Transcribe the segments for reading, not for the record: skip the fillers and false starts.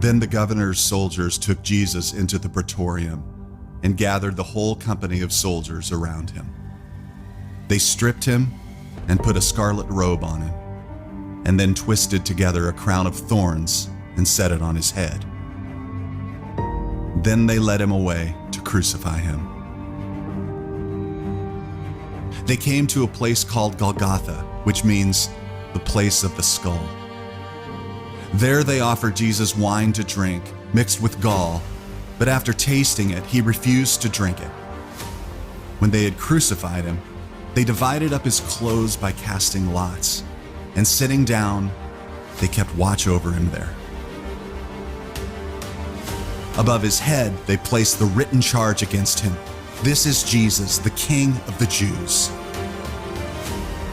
Then the governor's soldiers took Jesus into the praetorium and gathered the whole company of soldiers around him. They stripped him and put a scarlet robe on him, and then twisted together a crown of thorns and set it on his head. Then they led him away to crucify him. They came to a place called Golgotha, which means the place of the skull. There they offered Jesus wine to drink, mixed with gall, but after tasting it, he refused to drink it. When they had crucified him, they divided up his clothes by casting lots, and sitting down, they kept watch over him there. Above his head, they placed the written charge against him: "This is Jesus, the King of the Jews."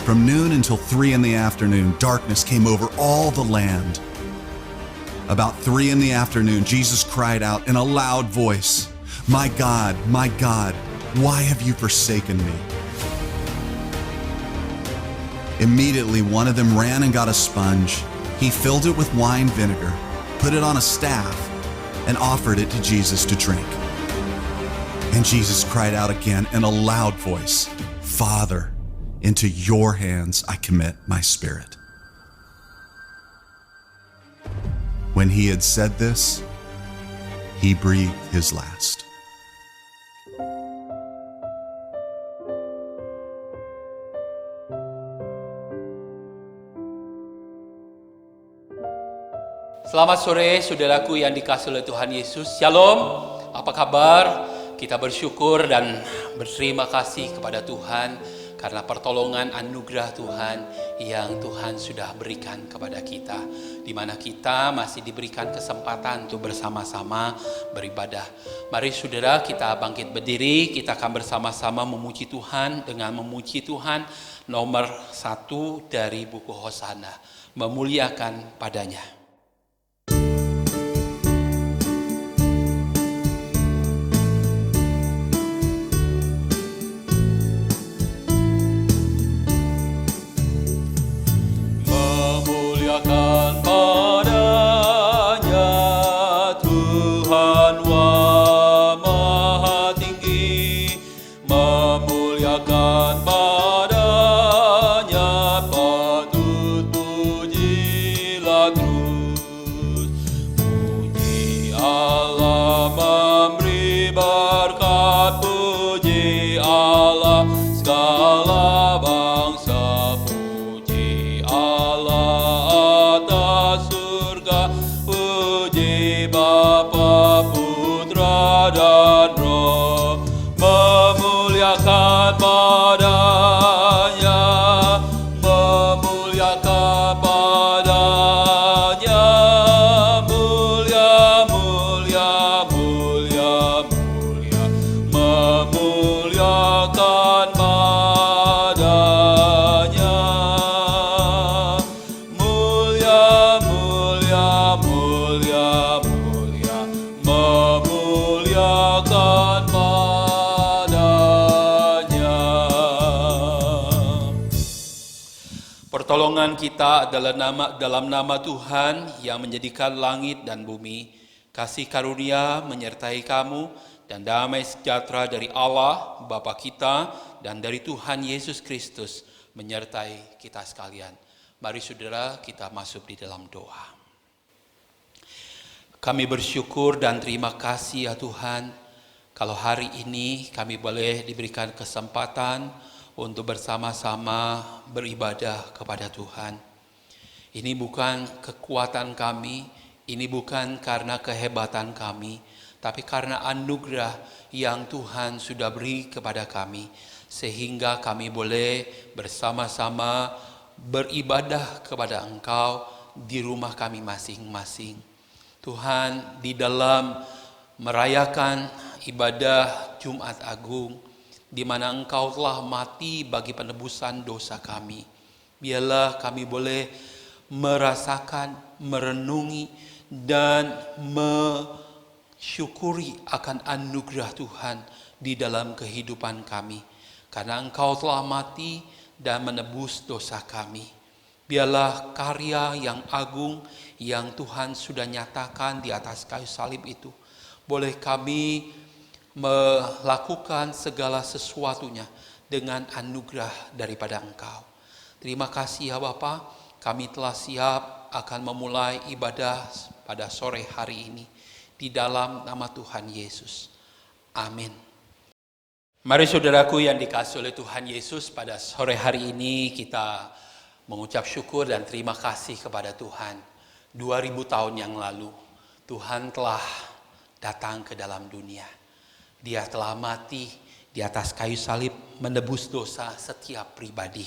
From noon until 3 in the afternoon, darkness came over all the land. About 3 in the afternoon, Jesus cried out in a loud voice, my God, why have you forsaken me?" Immediately, one of them ran and got a sponge. He filled it with wine vinegar, put it on a staff, and offered it to Jesus to drink. And Jesus cried out again in a loud voice, "Father, into your hands I commit my spirit." When he had said this, he breathed his last. Selamat sore saudaraku yang dikasihi oleh Tuhan Yesus. Shalom, apa kabar? Kita bersyukur dan berterima kasih kepada Tuhan karena pertolongan anugerah Tuhan yang Tuhan sudah berikan kepada kita, di mana kita masih diberikan kesempatan untuk bersama-sama beribadah. Mari saudara, kita bangkit berdiri, kita akan bersama-sama memuji Tuhan dengan memuji Tuhan nomor 1 dari buku Hosana, memuliakan padanya. Pertolongan kita adalah dalam nama Tuhan yang menjadikan langit dan bumi. Kasih karunia menyertai kamu dan damai sejahtera dari Allah Bapa kita dan dari Tuhan Yesus Kristus menyertai kita sekalian. Mari saudara, kita masuk di dalam doa. Kami bersyukur dan terima kasih ya Tuhan, kalau hari ini kami boleh diberikan kesempatan untuk bersama-sama beribadah kepada Tuhan. Ini bukan kekuatan kami, ini bukan karena kehebatan kami, tapi karena anugerah yang Tuhan sudah beri kepada kami, sehingga kami boleh bersama-sama beribadah kepada Engkau di rumah kami masing-masing. Tuhan, di dalam merayakan ibadah Jumat Agung, di mana Engkau telah mati bagi penebusan dosa kami. Biarlah kami boleh merasakan, merenungi, dan mensyukuri akan anugerah Tuhan di dalam kehidupan kami. Karena Engkau telah mati dan menebus dosa kami. Biarlah karya yang agung yang Tuhan sudah nyatakan di atas kayu salib itu, boleh kami melakukan segala sesuatunya dengan anugerah daripada Engkau. Terima kasih ya Bapa, kami telah siap akan memulai ibadah pada sore hari ini di dalam nama Tuhan Yesus. Amin. Mari saudaraku yang dikasihi oleh Tuhan Yesus, pada sore hari ini kita mengucap syukur dan terima kasih kepada Tuhan. 2000 tahun yang lalu Tuhan telah datang ke dalam dunia. Dia telah mati di atas kayu salib menebus dosa setiap pribadi.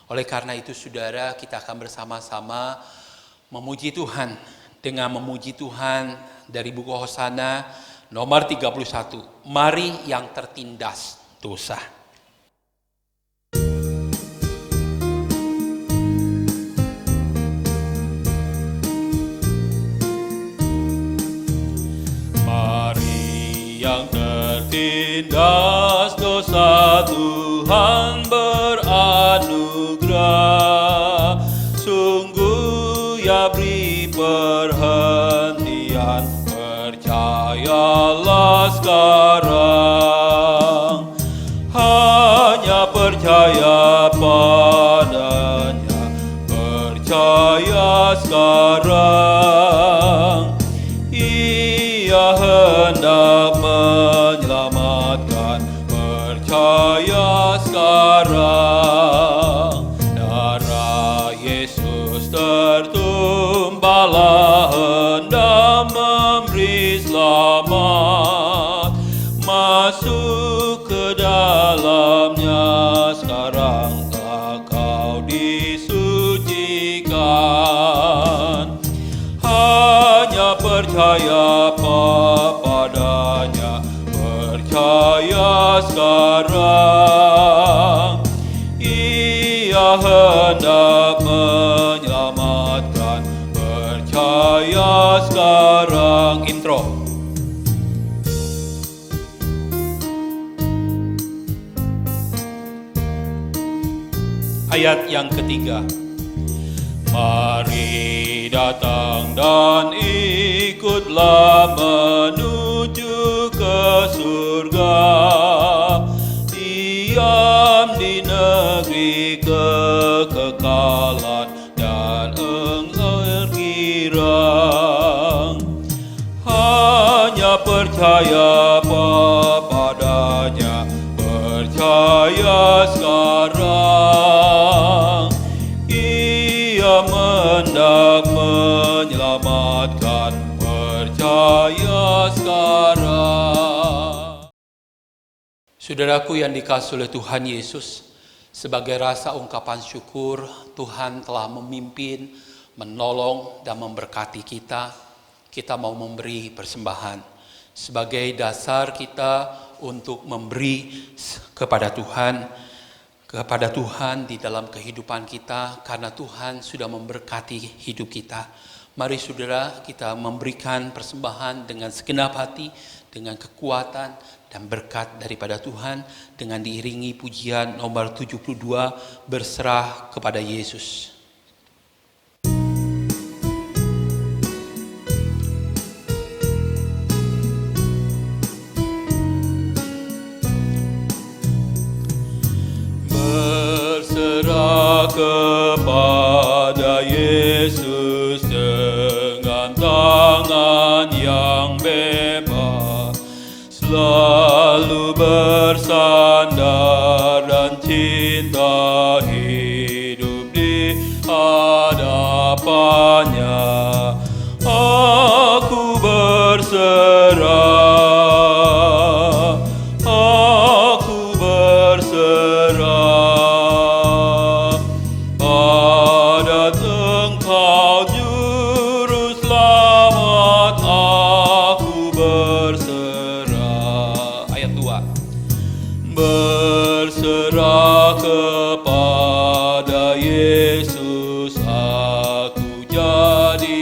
Oleh karena itu saudara, kita akan bersama-sama memuji Tuhan dengan memuji Tuhan dari buku Hosana nomor 31. Mari yang tertindas dosa. Yang tertindas dosa, Tuhan beranugerah. Sungguh ya beri perhentian, percayalah sekarang. Hanya percaya padanya, percaya sekarang. Ia hendak menyelamatkan, percaya sekarang. Darah Yesus tertumpahlah hendak memberi selamat. Masuk ke dalamnya sekarang, tak kau disucikan. Hanya percaya padanya, percaya sekarang. Ia hendak menyelamatkan, percaya sekarang. Intro. Ayat yang ketiga. Mari datang dan ikutlah menuju ke surga, diam di negeri kekekalan dan engkau girang. Hanya percaya padanya, percaya sekarang. Ia hendak menyelamatkan, percaya sekarang. Saudaraku yang dikasihi oleh Tuhan Yesus, sebagai rasa ungkapan syukur Tuhan telah memimpin, menolong dan memberkati kita. Kita mau memberi persembahan sebagai dasar kita untuk memberi kepada Tuhan di dalam kehidupan kita, karena Tuhan sudah memberkati hidup kita. Mari saudara, kita memberikan persembahan dengan segenap hati, dengan kekuatan dan berkat daripada Tuhan, dengan diiringi pujian nomor 72, berserah kepada Yesus. Berserah kepada Yesus dengan tangan yang bebas, selalu bersandar dan cinta hidup di hadapannya. Aku berserah, aku berserah pada Engkau Juru Selamat. Aku berserah. Ayat 2. Berserah kepada Yesus, aku jadi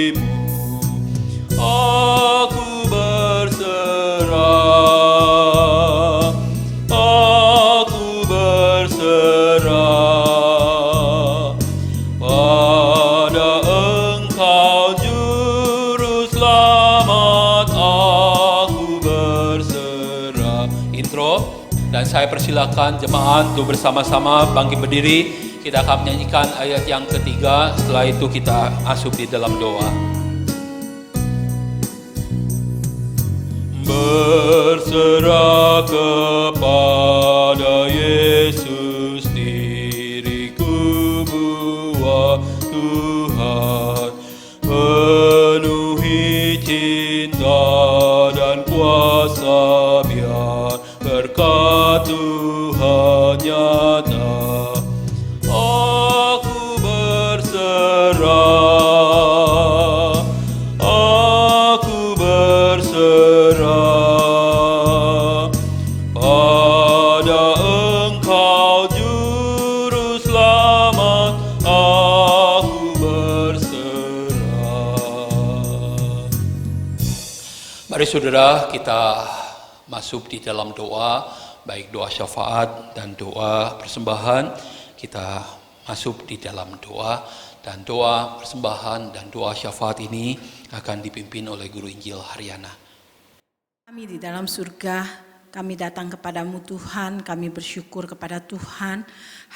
Aku berserah, aku berserah pada Engkau Juru Selamat. Aku berserah. Intro, dan saya persilakan jemaat untuk bersama-sama bangkit berdiri. Kita akan menyanyikan ayat yang ketiga. Setelah itu kita masuk di dalam doa. Berserah kepada Yesus, diriku buat Tuhan, penuhi cinta dan kuasa, biar berkat Tuhan nyata. Aku berserah, aku berserah pada Engkau Juru Selamat. Aku berserah. Mari saudara, kita masuk di dalam doa, baik doa syafaat dan doa persembahan. Kita masuk di dalam doa, dan doa persembahan dan doa syafaat ini akan dipimpin oleh Guru Injil Haryana. Kami di dalam surga, kami datang kepadamu Tuhan, kami bersyukur kepada Tuhan.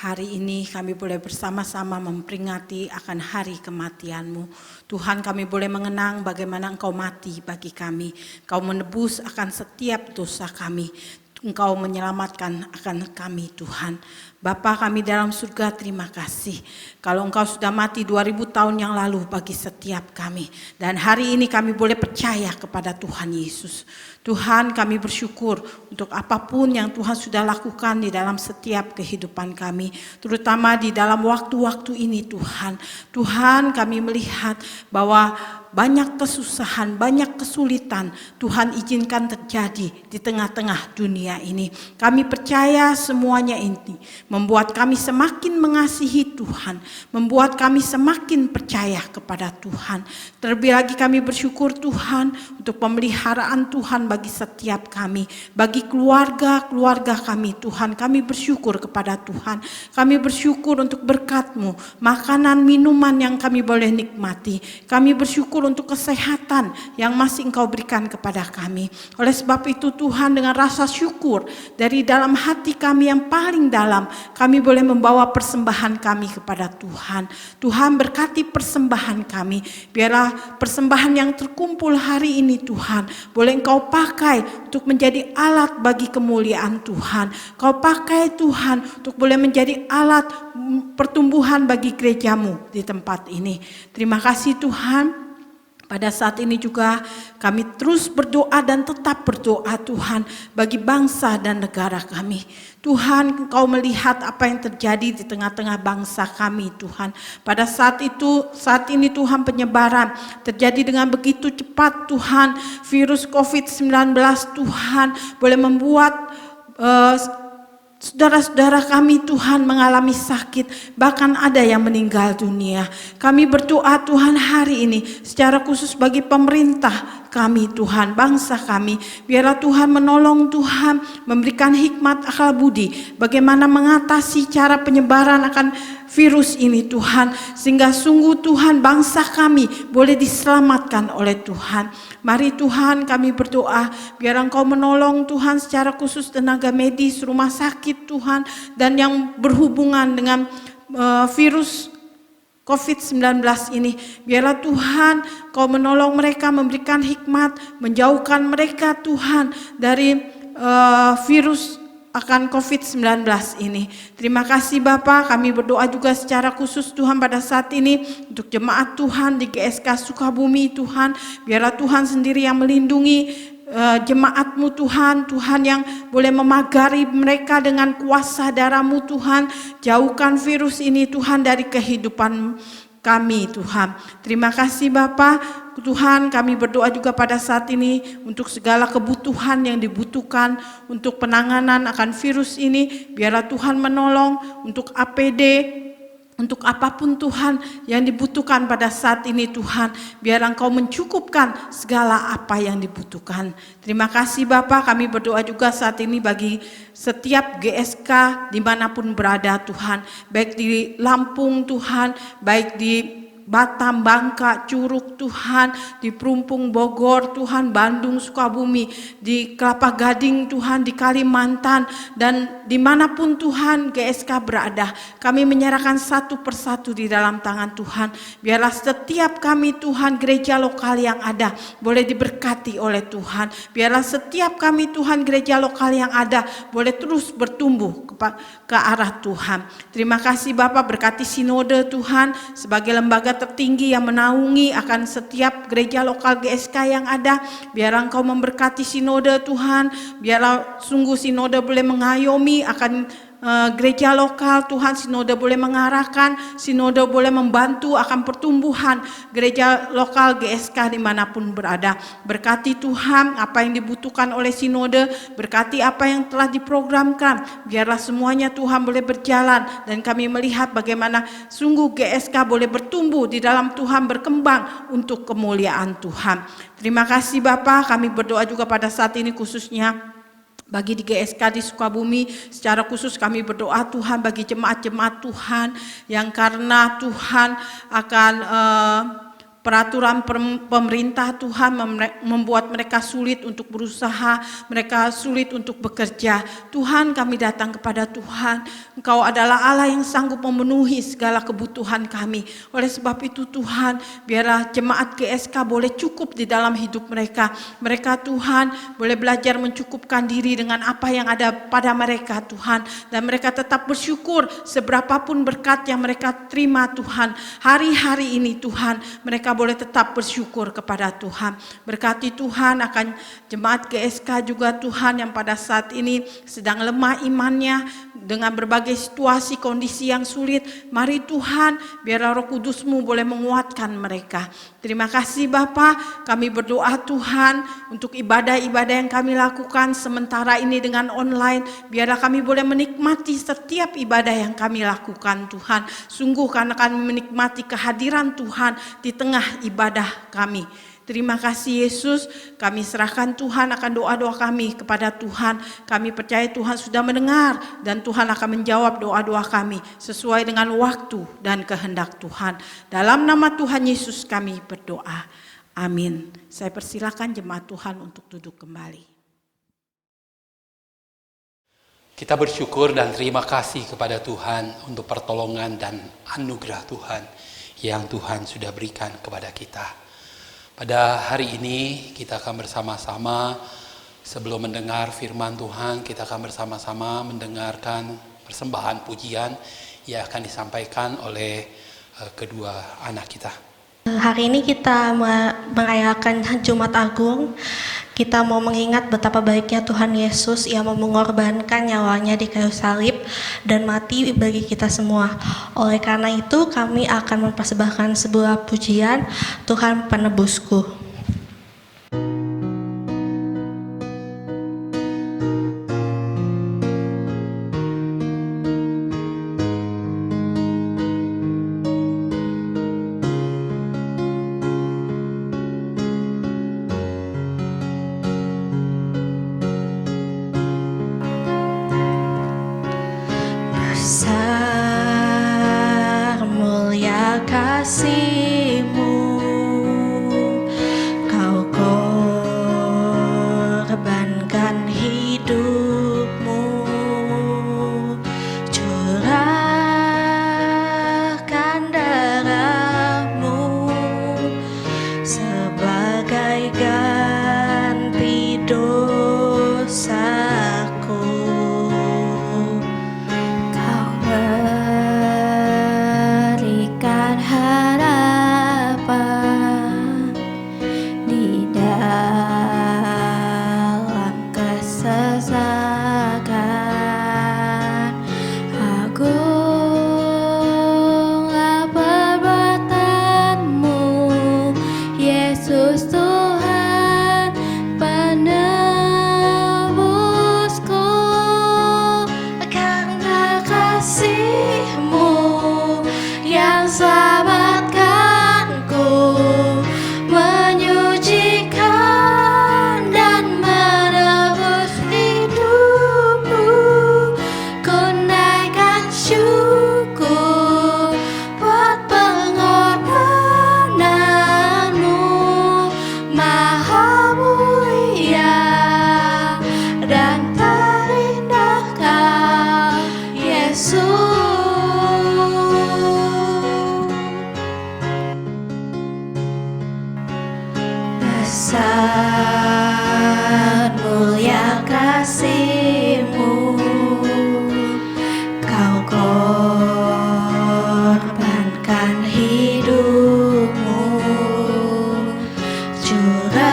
Hari ini kami boleh bersama-sama memperingati akan hari kematian-Mu. Tuhan, kami boleh mengenang bagaimana Engkau mati bagi kami. Engkau menebus akan setiap dosa kami. Engkau menyelamatkan akan kami Tuhan. Bapa kami dalam surga, terima kasih. Kalau Engkau sudah mati 2000 tahun yang lalu bagi setiap kami. Dan hari ini kami boleh percaya kepada Tuhan Yesus. Tuhan, kami bersyukur untuk apapun yang Tuhan sudah lakukan di dalam setiap kehidupan kami. Terutama di dalam waktu-waktu ini Tuhan. Tuhan, kami melihat bahwa banyak kesusahan, banyak kesulitan Tuhan izinkan terjadi di tengah-tengah dunia ini. Kami percaya semuanya ini membuat kami semakin mengasihi Tuhan, membuat kami semakin percaya kepada Tuhan. Terlebih lagi kami bersyukur Tuhan untuk pemeliharaan Tuhan bagi setiap kami, bagi keluarga-keluarga kami Tuhan. Kami bersyukur kepada Tuhan. Kami bersyukur untuk berkat-Mu, makanan, minuman yang kami boleh nikmati. Kami bersyukur untuk kesehatan yang masih Engkau berikan kepada kami. Oleh sebab itu Tuhan, dengan rasa syukur dari dalam hati kami yang paling dalam, kami boleh membawa persembahan kami kepada Tuhan. Tuhan, berkati persembahan kami. Biarlah persembahan yang terkumpul hari ini Tuhan, boleh Engkau pakai untuk menjadi alat bagi kemuliaan Tuhan. Kau pakai Tuhan untuk boleh menjadi alat pertumbuhan bagi gereja-Mu di tempat ini. Terima kasih Tuhan. Pada saat ini juga kami terus berdoa dan tetap berdoa Tuhan bagi bangsa dan negara kami. Tuhan, Engkau melihat apa yang terjadi di tengah-tengah bangsa kami Tuhan. Pada saat ini Tuhan, penyebaran terjadi dengan begitu cepat Tuhan. Virus COVID-19 Tuhan boleh membuat saudara-saudara kami Tuhan mengalami sakit, bahkan ada yang meninggal dunia. Kami berdoa Tuhan hari ini secara khusus bagi pemerintah kami Tuhan, bangsa kami. Biarlah Tuhan menolong Tuhan, memberikan hikmat akal budi bagaimana mengatasi cara penyebaran akan virus ini Tuhan. Sehingga sungguh Tuhan, bangsa kami boleh diselamatkan oleh Tuhan. Mari Tuhan, kami berdoa biar Engkau menolong Tuhan secara khusus tenaga medis, rumah sakit Tuhan, dan yang berhubungan dengan virus COVID-19 ini. Biarlah Tuhan Kau menolong mereka, memberikan hikmat, menjauhkan mereka Tuhan dari virus akan COVID-19 ini. Terima kasih Bapa, kami berdoa juga secara khusus Tuhan pada saat ini untuk jemaat Tuhan di GSK Sukabumi Tuhan. Biarlah Tuhan sendiri yang melindungi jemaat-Mu Tuhan, Tuhan yang boleh memagari mereka dengan kuasa darah-Mu Tuhan. Jauhkan virus ini Tuhan dari kehidupan kami Tuhan. Terima kasih Bapa. Tuhan, kami berdoa juga pada saat ini untuk segala kebutuhan yang dibutuhkan untuk penanganan akan virus ini. Biarlah Tuhan menolong untuk APD, Untuk apapun Tuhan yang dibutuhkan pada saat ini Tuhan, biar Engkau mencukupkan segala apa yang dibutuhkan. Terima kasih Bapa, kami berdoa juga saat ini bagi setiap GSK dimanapun berada Tuhan. Baik di Lampung Tuhan, baik di Batam, Bangka, Curug Tuhan, di Perumpung, Bogor Tuhan, Bandung, Sukabumi, di Kelapa Gading Tuhan, di Kalimantan, dan dimanapun Tuhan GSK berada, kami menyerahkan satu persatu di dalam tangan Tuhan. Biarlah setiap kami Tuhan, gereja lokal yang ada, boleh diberkati oleh Tuhan. Biarlah setiap kami Tuhan, gereja lokal yang ada, boleh terus bertumbuh ke arah Tuhan. Terima kasih Bapak, berkati sinode Tuhan, sebagai lembaga tertinggi yang menaungi akan setiap gereja lokal GSK yang ada. Biar Engkau memberkati sinode Tuhan, biarlah sungguh sinode boleh mengayomi akan gereja lokal Tuhan. Sinode boleh mengarahkan, sinode boleh membantu akan pertumbuhan gereja lokal GSK dimanapun berada. Berkati Tuhan apa yang dibutuhkan oleh sinode, berkati apa yang telah diprogramkan, biarlah semuanya Tuhan boleh berjalan, dan kami melihat bagaimana sungguh GSK boleh bertumbuh di dalam Tuhan, berkembang untuk kemuliaan Tuhan. Terima kasih Bapa, kami berdoa juga pada saat ini khususnya bagi di GSK di Sukabumi. Secara khusus kami berdoa Tuhan bagi jemaat-jemaat Tuhan yang karena Tuhan akan peraturan pemerintah Tuhan membuat mereka sulit untuk berusaha, mereka sulit untuk bekerja. Tuhan, kami datang kepada Tuhan, Engkau adalah Allah yang sanggup memenuhi segala kebutuhan kami. Oleh sebab itu Tuhan, biarlah jemaat GSK boleh cukup di dalam hidup mereka. Mereka Tuhan boleh belajar mencukupkan diri dengan apa yang ada pada mereka Tuhan, dan mereka tetap bersyukur seberapapun berkat yang mereka terima Tuhan. Hari-hari ini Tuhan, mereka boleh tetap bersyukur kepada Tuhan. Berkati Tuhan akan jemaat GSK juga Tuhan yang pada saat ini sedang lemah imannya dengan berbagai situasi kondisi yang sulit. Mari Tuhan, biarlah Roh Kudus-Mu boleh menguatkan mereka. Terima kasih Bapa, kami berdoa Tuhan untuk ibadah-ibadah yang kami lakukan sementara ini dengan online. Biarlah kami boleh menikmati setiap ibadah yang kami lakukan Tuhan. Sungguh karena kami menikmati kehadiran Tuhan di tengah ibadah kami. Terima kasih Yesus, kami serahkan Tuhan akan doa-doa kami kepada Tuhan. Kami percaya Tuhan sudah mendengar dan Tuhan akan menjawab doa-doa kami sesuai dengan waktu dan kehendak Tuhan. Dalam nama Tuhan Yesus kami berdoa. Amin. Saya persilakan jemaat Tuhan untuk duduk kembali. Kita bersyukur dan terima kasih kepada Tuhan untuk pertolongan dan anugerah Tuhan yang Tuhan sudah berikan kepada kita. Pada hari ini kita akan bersama-sama, sebelum mendengar firman Tuhan, kita akan bersama-sama mendengarkan persembahan pujian yang akan disampaikan oleh kedua anak kita. Hari ini kita merayakan Jumat Agung. Kita mau mengingat betapa baiknya Tuhan Yesus yang mau mengorbankan nyawanya di kayu salib dan mati bagi kita semua. Oleh karena itu kami akan mempersembahkan sebuah pujian, Tuhan Penebusku. Besar mulia kasih-Mu, Kau korbankan hidup-Mu, curahkan darah-Mu sebagai ganti dosaku. Berikan harapan di dalam kesesakan. Agunglah perbuatan-Mu, Yesus Tuhan penebusku. Karena kasih-Mu besar mulia kasih-Mu, Kau korbankan hidup-Mu, curahkan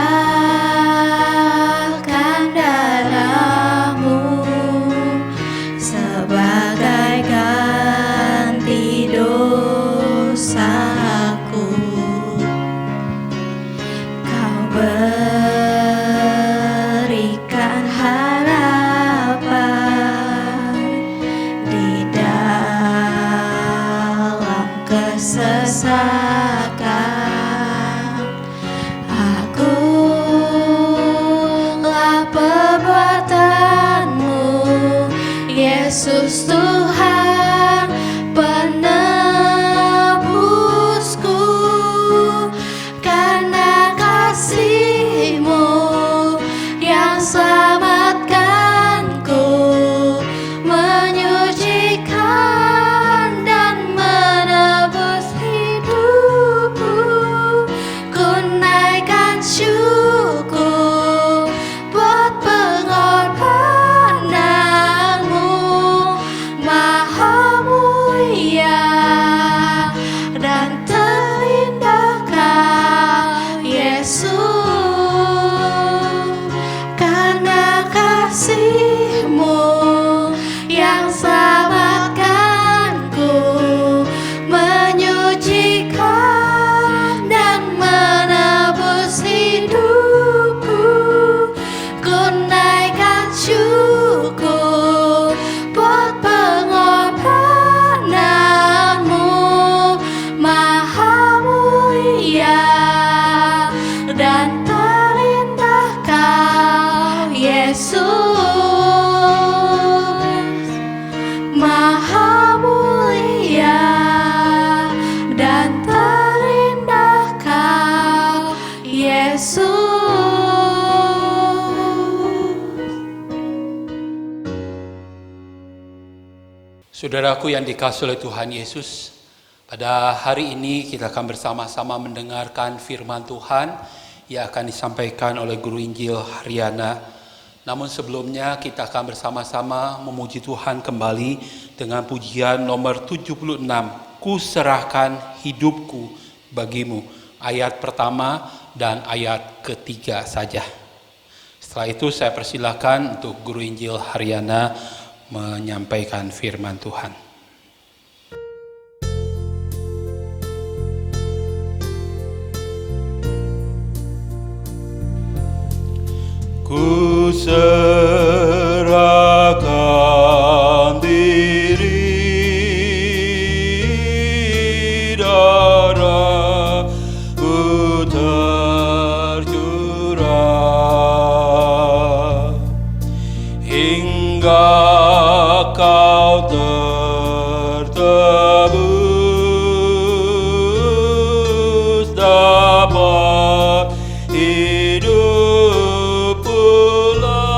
darah-Mu sebagai ganti dosaku. Kau berikan harapan di dalam kesesakan. Agunglah perbuatan-Mu, Yesus Tuhan penebusku, karena kasih-Mu yang selamatkanku, menyucikan dan menebus hidupku. Ku naikkan syukur buat pengorbanan-Mu, Maha mulia dan terindah Kau, Yesus, karena kasih-Mu yang selamatkanku, menyucikan dan menebus hidupku. Ku naikkan syukur buat pengorbanan-Mu, Maha mulia dan terindah Kau, Yesus, Maha mulia dan terindah Kau, Yesus. Saudaraku yang dikasihi oleh Tuhan Yesus, pada hari ini kita akan bersama-sama mendengarkan firman Tuhan yang akan disampaikan oleh Guru Injil Haryana. Namun sebelumnya kita akan bersama-sama memuji Tuhan kembali dengan pujian nomor 76, Ku serahkan hidupku bagimu, ayat pertama dan ayat ketiga saja. Setelah itu saya persilakan untuk Guru Injil Haryana menyampaikan firman Tuhan. Ku serahkan diri, darahku tercurah hingga Kau tertebus, dapat hidup pula.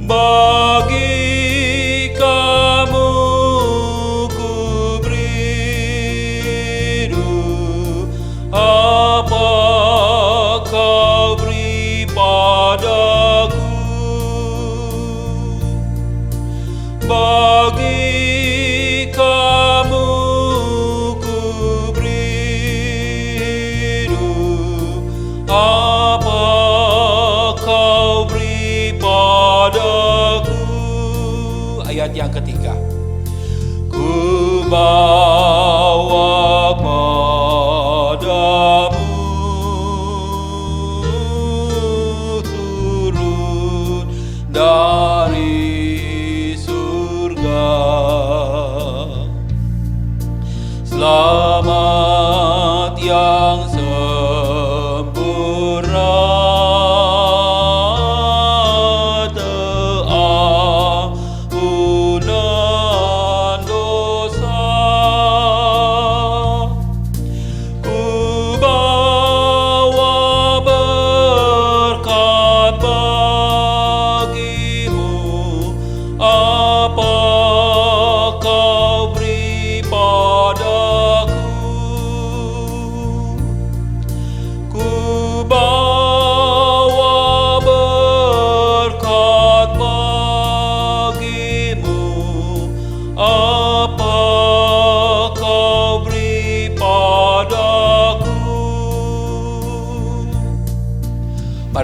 Bagi Kamu ku beri hidup, apa Kau beri padaku. Bagi Kamu ku beri hidup, apa Kau beri padaku. Ayat yang ketiga. Ku bawa padamu, turun dari selamat yang sempurna, ampunan dosa. Ku bawa berkat bagimu, apa Kau beri padaku.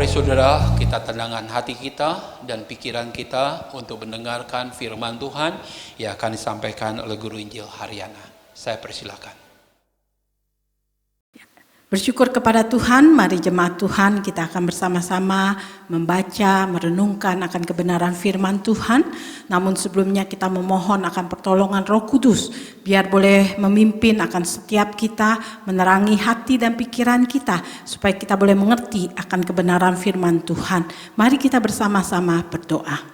Mari saudara, kita tenangkan hati kita dan pikiran kita untuk mendengarkan firman Tuhan yang akan disampaikan oleh Guru Injil Haryana. Saya persilakan. Bersyukur kepada Tuhan, mari jemaat Tuhan kita akan bersama-sama membaca, merenungkan akan kebenaran firman Tuhan. Namun sebelumnya kita memohon akan pertolongan Roh Kudus, biar boleh memimpin akan setiap kita, menerangi hati dan pikiran kita, supaya kita boleh mengerti akan kebenaran firman Tuhan. Mari kita bersama-sama berdoa.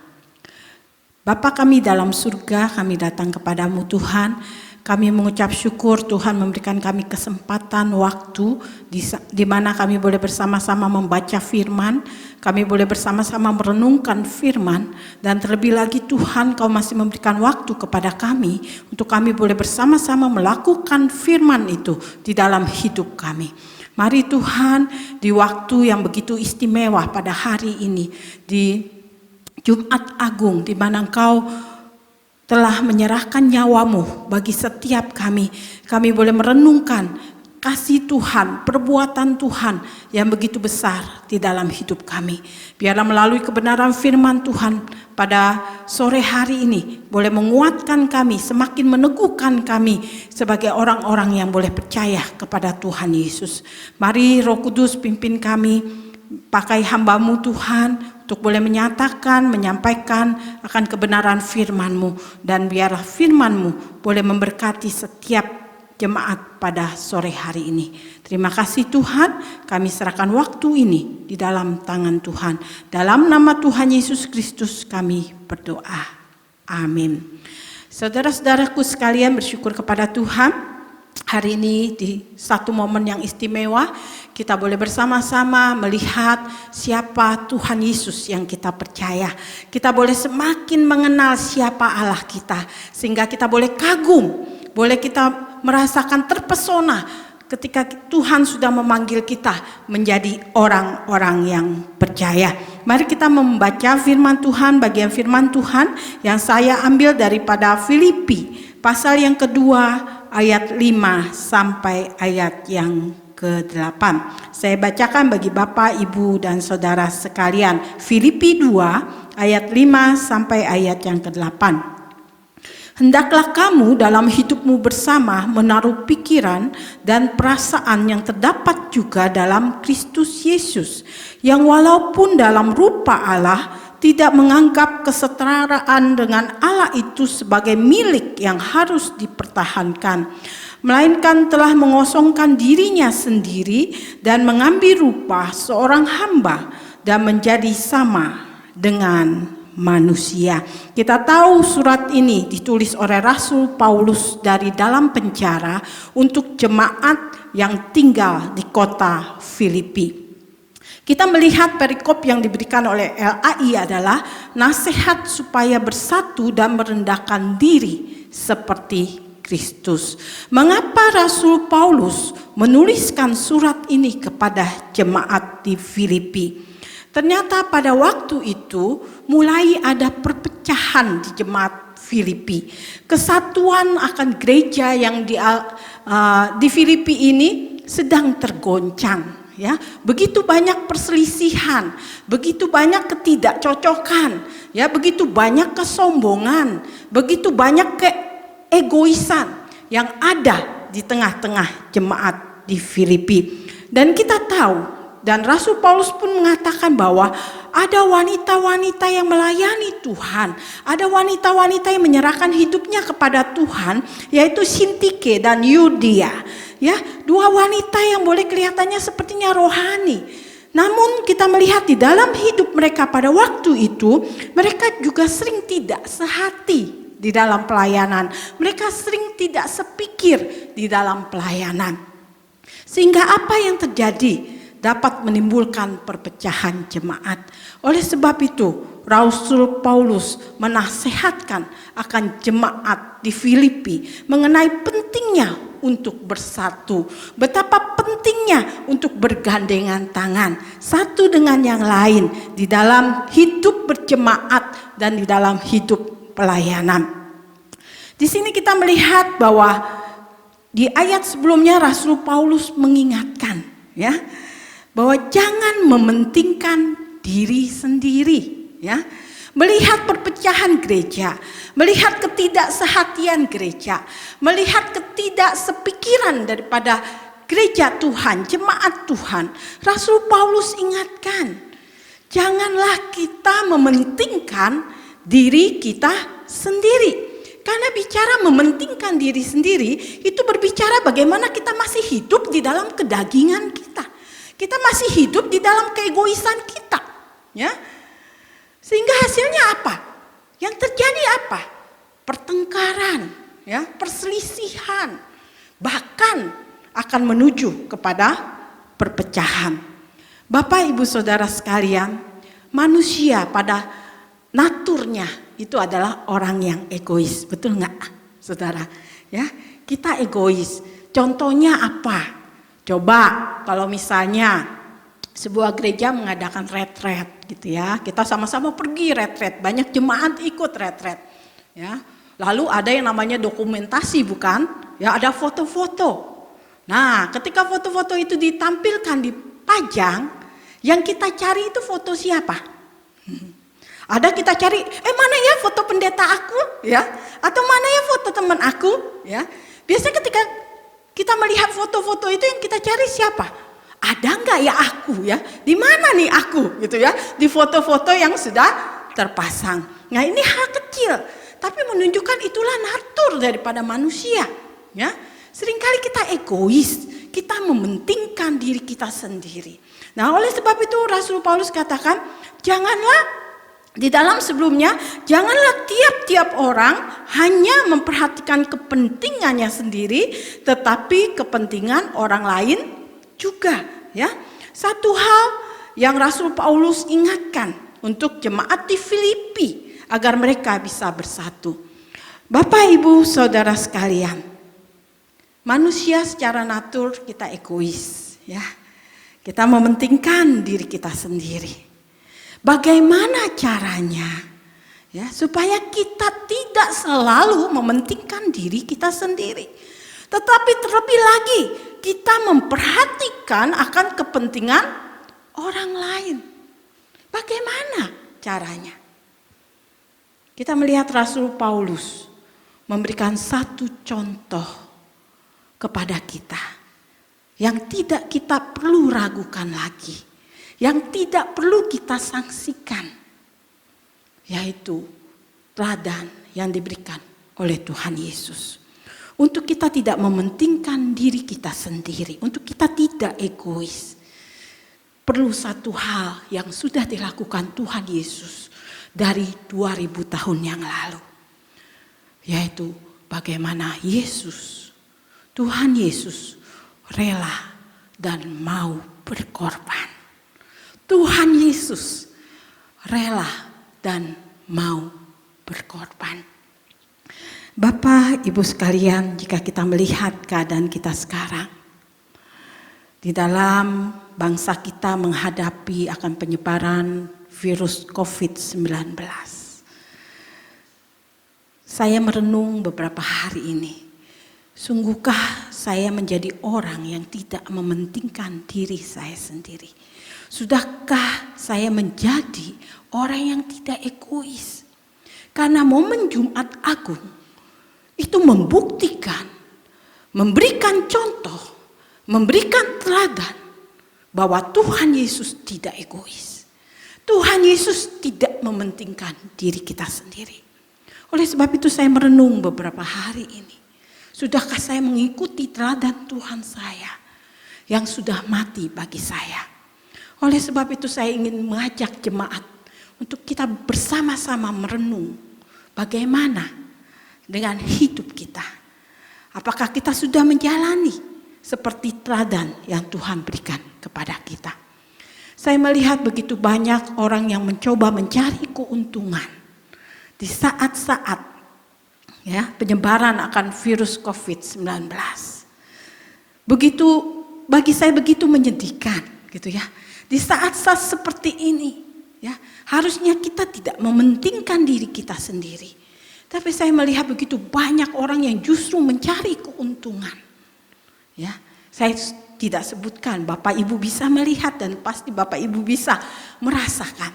Bapa kami dalam surga, kami datang kepadamu Tuhan. Kami mengucap syukur Tuhan memberikan kami kesempatan waktu di mana kami boleh bersama-sama membaca firman, kami boleh bersama-sama merenungkan firman, dan terlebih lagi Tuhan Kau masih memberikan waktu kepada kami untuk kami boleh bersama-sama melakukan firman itu di dalam hidup kami. Mari Tuhan, di waktu yang begitu istimewa pada hari ini, di Jumat Agung, di mana Engkau telah menyerahkan nyawamu bagi setiap kami. Kami boleh merenungkan kasih Tuhan, perbuatan Tuhan yang begitu besar di dalam hidup kami. Biarlah melalui kebenaran firman Tuhan pada sore hari ini boleh menguatkan kami, semakin meneguhkan kami sebagai orang-orang yang boleh percaya kepada Tuhan Yesus. Mari Roh Kudus pimpin kami, pakai hamba-Mu Tuhan, untuk boleh menyatakan, menyampaikan akan kebenaran firman-Mu. Dan biarlah firman-Mu boleh memberkati setiap jemaat pada sore hari ini. Terima kasih Tuhan, kami serahkan waktu ini di dalam tangan Tuhan. Dalam nama Tuhan Yesus Kristus kami berdoa. Amin. Saudara-saudaraku sekalian, bersyukur kepada Tuhan. Hari ini di satu momen yang istimewa, kita boleh bersama-sama melihat siapa Tuhan Yesus yang kita percaya. Kita boleh semakin mengenal siapa Allah kita, sehingga kita boleh kagum, boleh kita merasakan terpesona ketika Tuhan sudah memanggil kita menjadi orang-orang yang percaya. Mari kita membaca firman Tuhan, bagian firman Tuhan yang saya ambil daripada Filipi, pasal yang kedua, ayat 5 sampai ayat yang ke-8. Saya bacakan bagi Bapak, Ibu, dan Saudara sekalian. Filipi 2 ayat 5 sampai ayat yang ke-8. Hendaklah kamu dalam hidupmu bersama menaruh pikiran dan perasaan yang terdapat juga dalam Kristus Yesus, yang walaupun dalam rupa Allah tidak menganggap kesetaraan dengan Allah itu sebagai milik yang harus dipertahankan, melainkan telah mengosongkan dirinya sendiri dan mengambil rupa seorang hamba dan menjadi sama dengan manusia. Kita tahu surat ini ditulis oleh Rasul Paulus dari dalam penjara untuk jemaat yang tinggal di kota Filipi. Kita melihat perikop yang diberikan oleh LAI adalah nasihat supaya bersatu dan merendahkan diri seperti Kristus. Mengapa Rasul Paulus menuliskan surat ini kepada jemaat di Filipi? Ternyata pada waktu itu mulai ada perpecahan di jemaat Filipi. Kesatuan akan gereja yang di Filipi ini sedang tergoncang. Ya, begitu banyak perselisihan, begitu banyak ketidakcocokan, ya, begitu banyak kesombongan, begitu banyak keegoisan yang ada di tengah-tengah jemaat di Filipi. Dan kita tahu, dan Rasul Paulus pun mengatakan bahwa ada wanita-wanita yang melayani Tuhan, ada wanita-wanita yang menyerahkan hidupnya kepada Tuhan, yaitu Sintike dan Yudia. Ya, dua wanita yang boleh kelihatannya sepertinya rohani. Namun kita melihat di dalam hidup mereka pada waktu itu, mereka juga sering tidak sehati di dalam pelayanan. Mereka sering tidak sepikir di dalam pelayanan. Sehingga apa yang terjadi dapat menimbulkan perpecahan jemaat. Oleh sebab itu, Rasul Paulus menasehatkan akan jemaat di Filipi mengenai pentingnya untuk bersatu. Betapa pentingnya untuk bergandengan tangan satu dengan yang lain di dalam hidup berjemaat dan di dalam hidup pelayanan. Di sini kita melihat bahwa di ayat sebelumnya Rasul Paulus mengingatkan, ya, bahwa jangan mementingkan diri sendiri, ya. Melihat perpecahan gereja, melihat ketidaksehatian gereja, melihat ketidaksepikiran daripada gereja Tuhan, jemaat Tuhan. Rasul Paulus ingatkan, janganlah kita mementingkan diri kita sendiri. Karena bicara mementingkan diri sendiri, itu berbicara bagaimana kita masih hidup di dalam kedagingan kita. Kita masih hidup di dalam keegoisan kita, ya. Sehingga hasilnya apa? Yang terjadi apa? Pertengkaran, ya, perselisihan, bahkan akan menuju kepada perpecahan. Bapak, Ibu, Saudara sekalian, manusia pada naturnya itu adalah orang yang egois, betul nggak, Saudara? Ya, kita egois. Contohnya apa? Coba kalau misalnya sebuah gereja mengadakan retret gitu ya, kita sama-sama pergi retret, banyak jemaat ikut retret, ya. Lalu ada yang namanya dokumentasi, bukan? Ya, ada foto-foto. Nah, ketika foto-foto itu ditampilkan, dipajang, yang kita cari itu foto siapa? Ada kita cari, mana ya foto pendeta aku, ya? Atau mana ya foto teman aku, ya? Biasanya ketika kita melihat foto-foto itu yang kita cari siapa? Ada nggak ya aku, ya? Di mana nih aku, gitu ya? Di foto-foto yang sudah terpasang. Nah, ini hal kecil, tapi menunjukkan itulah natur daripada manusia, ya. Seringkali kita egois, kita mementingkan diri kita sendiri. Nah, oleh sebab itu Rasul Paulus katakan, janganlah di dalam sebelumnya, janganlah tiap-tiap orang hanya memperhatikan kepentingannya sendiri, tetapi kepentingan orang lain juga, ya. Satu hal yang Rasul Paulus ingatkan untuk jemaat di Filipi agar mereka bisa bersatu. Bapak, Ibu, Saudara sekalian, manusia secara natur kita egois, ya. Kita mementingkan diri kita sendiri. Bagaimana caranya, ya, supaya kita tidak selalu mementingkan diri kita sendiri, tetapi terlebih lagi kita memperhatikan akan kepentingan orang lain. Bagaimana caranya? Kita melihat Rasul Paulus memberikan satu contoh kepada kita yang tidak kita perlu ragukan lagi, yang tidak perlu kita sanksikan, yaitu teladan yang diberikan oleh Tuhan Yesus. Untuk kita tidak mementingkan diri kita sendiri, untuk kita tidak egois. Perlu satu hal yang sudah dilakukan Tuhan Yesus dari 2000 tahun yang lalu, yaitu bagaimana Yesus, Tuhan Yesus rela dan mau berkorban. Tuhan Yesus rela dan mau berkorban. Bapak, Ibu sekalian, jika kita melihat keadaan kita sekarang, di dalam bangsa kita menghadapi akan penyebaran virus COVID-19. Saya merenung beberapa hari ini, sungguhkah saya menjadi orang yang tidak mementingkan diri saya sendiri? Sudahkah saya menjadi orang yang tidak egois? Karena momen Jumat Agung itu membuktikan, memberikan contoh, memberikan teladan bahwa Tuhan Yesus tidak egois. Tuhan Yesus tidak mementingkan diri kita sendiri. Oleh sebab itu saya merenung beberapa hari ini. Sudahkah saya mengikuti teladan Tuhan saya yang sudah mati bagi saya? Oleh sebab itu saya ingin mengajak jemaat untuk kita bersama-sama merenung bagaimana dengan hidup kita. Apakah kita sudah menjalani seperti teladan yang Tuhan berikan kepada kita? Saya melihat begitu banyak orang yang mencoba mencari keuntungan di saat-saat, ya, penyebaran akan virus COVID-19. Begitu, bagi saya begitu menyedihkan, gitu ya. Di saat-saat seperti ini, ya, harusnya kita tidak mementingkan diri kita sendiri. Tapi saya melihat begitu banyak orang yang justru mencari keuntungan. Ya, saya tidak sebutkan. Bapak Ibu bisa melihat dan pasti Bapak Ibu bisa merasakan.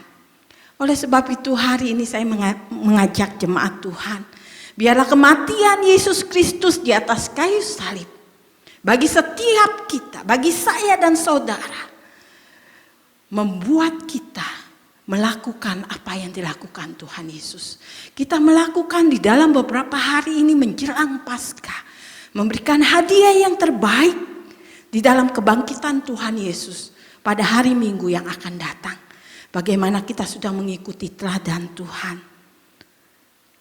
Oleh sebab itu hari ini saya mengajak jemaat Tuhan. Biarlah kematian Yesus Kristus di atas kayu salib bagi setiap kita, bagi saya dan saudara, membuat kita melakukan apa yang dilakukan Tuhan Yesus. Kita melakukan di dalam beberapa hari ini menjelang Paskah, memberikan hadiah yang terbaik di dalam kebangkitan Tuhan Yesus pada hari Minggu yang akan datang. Bagaimana kita sudah mengikuti teladan Tuhan,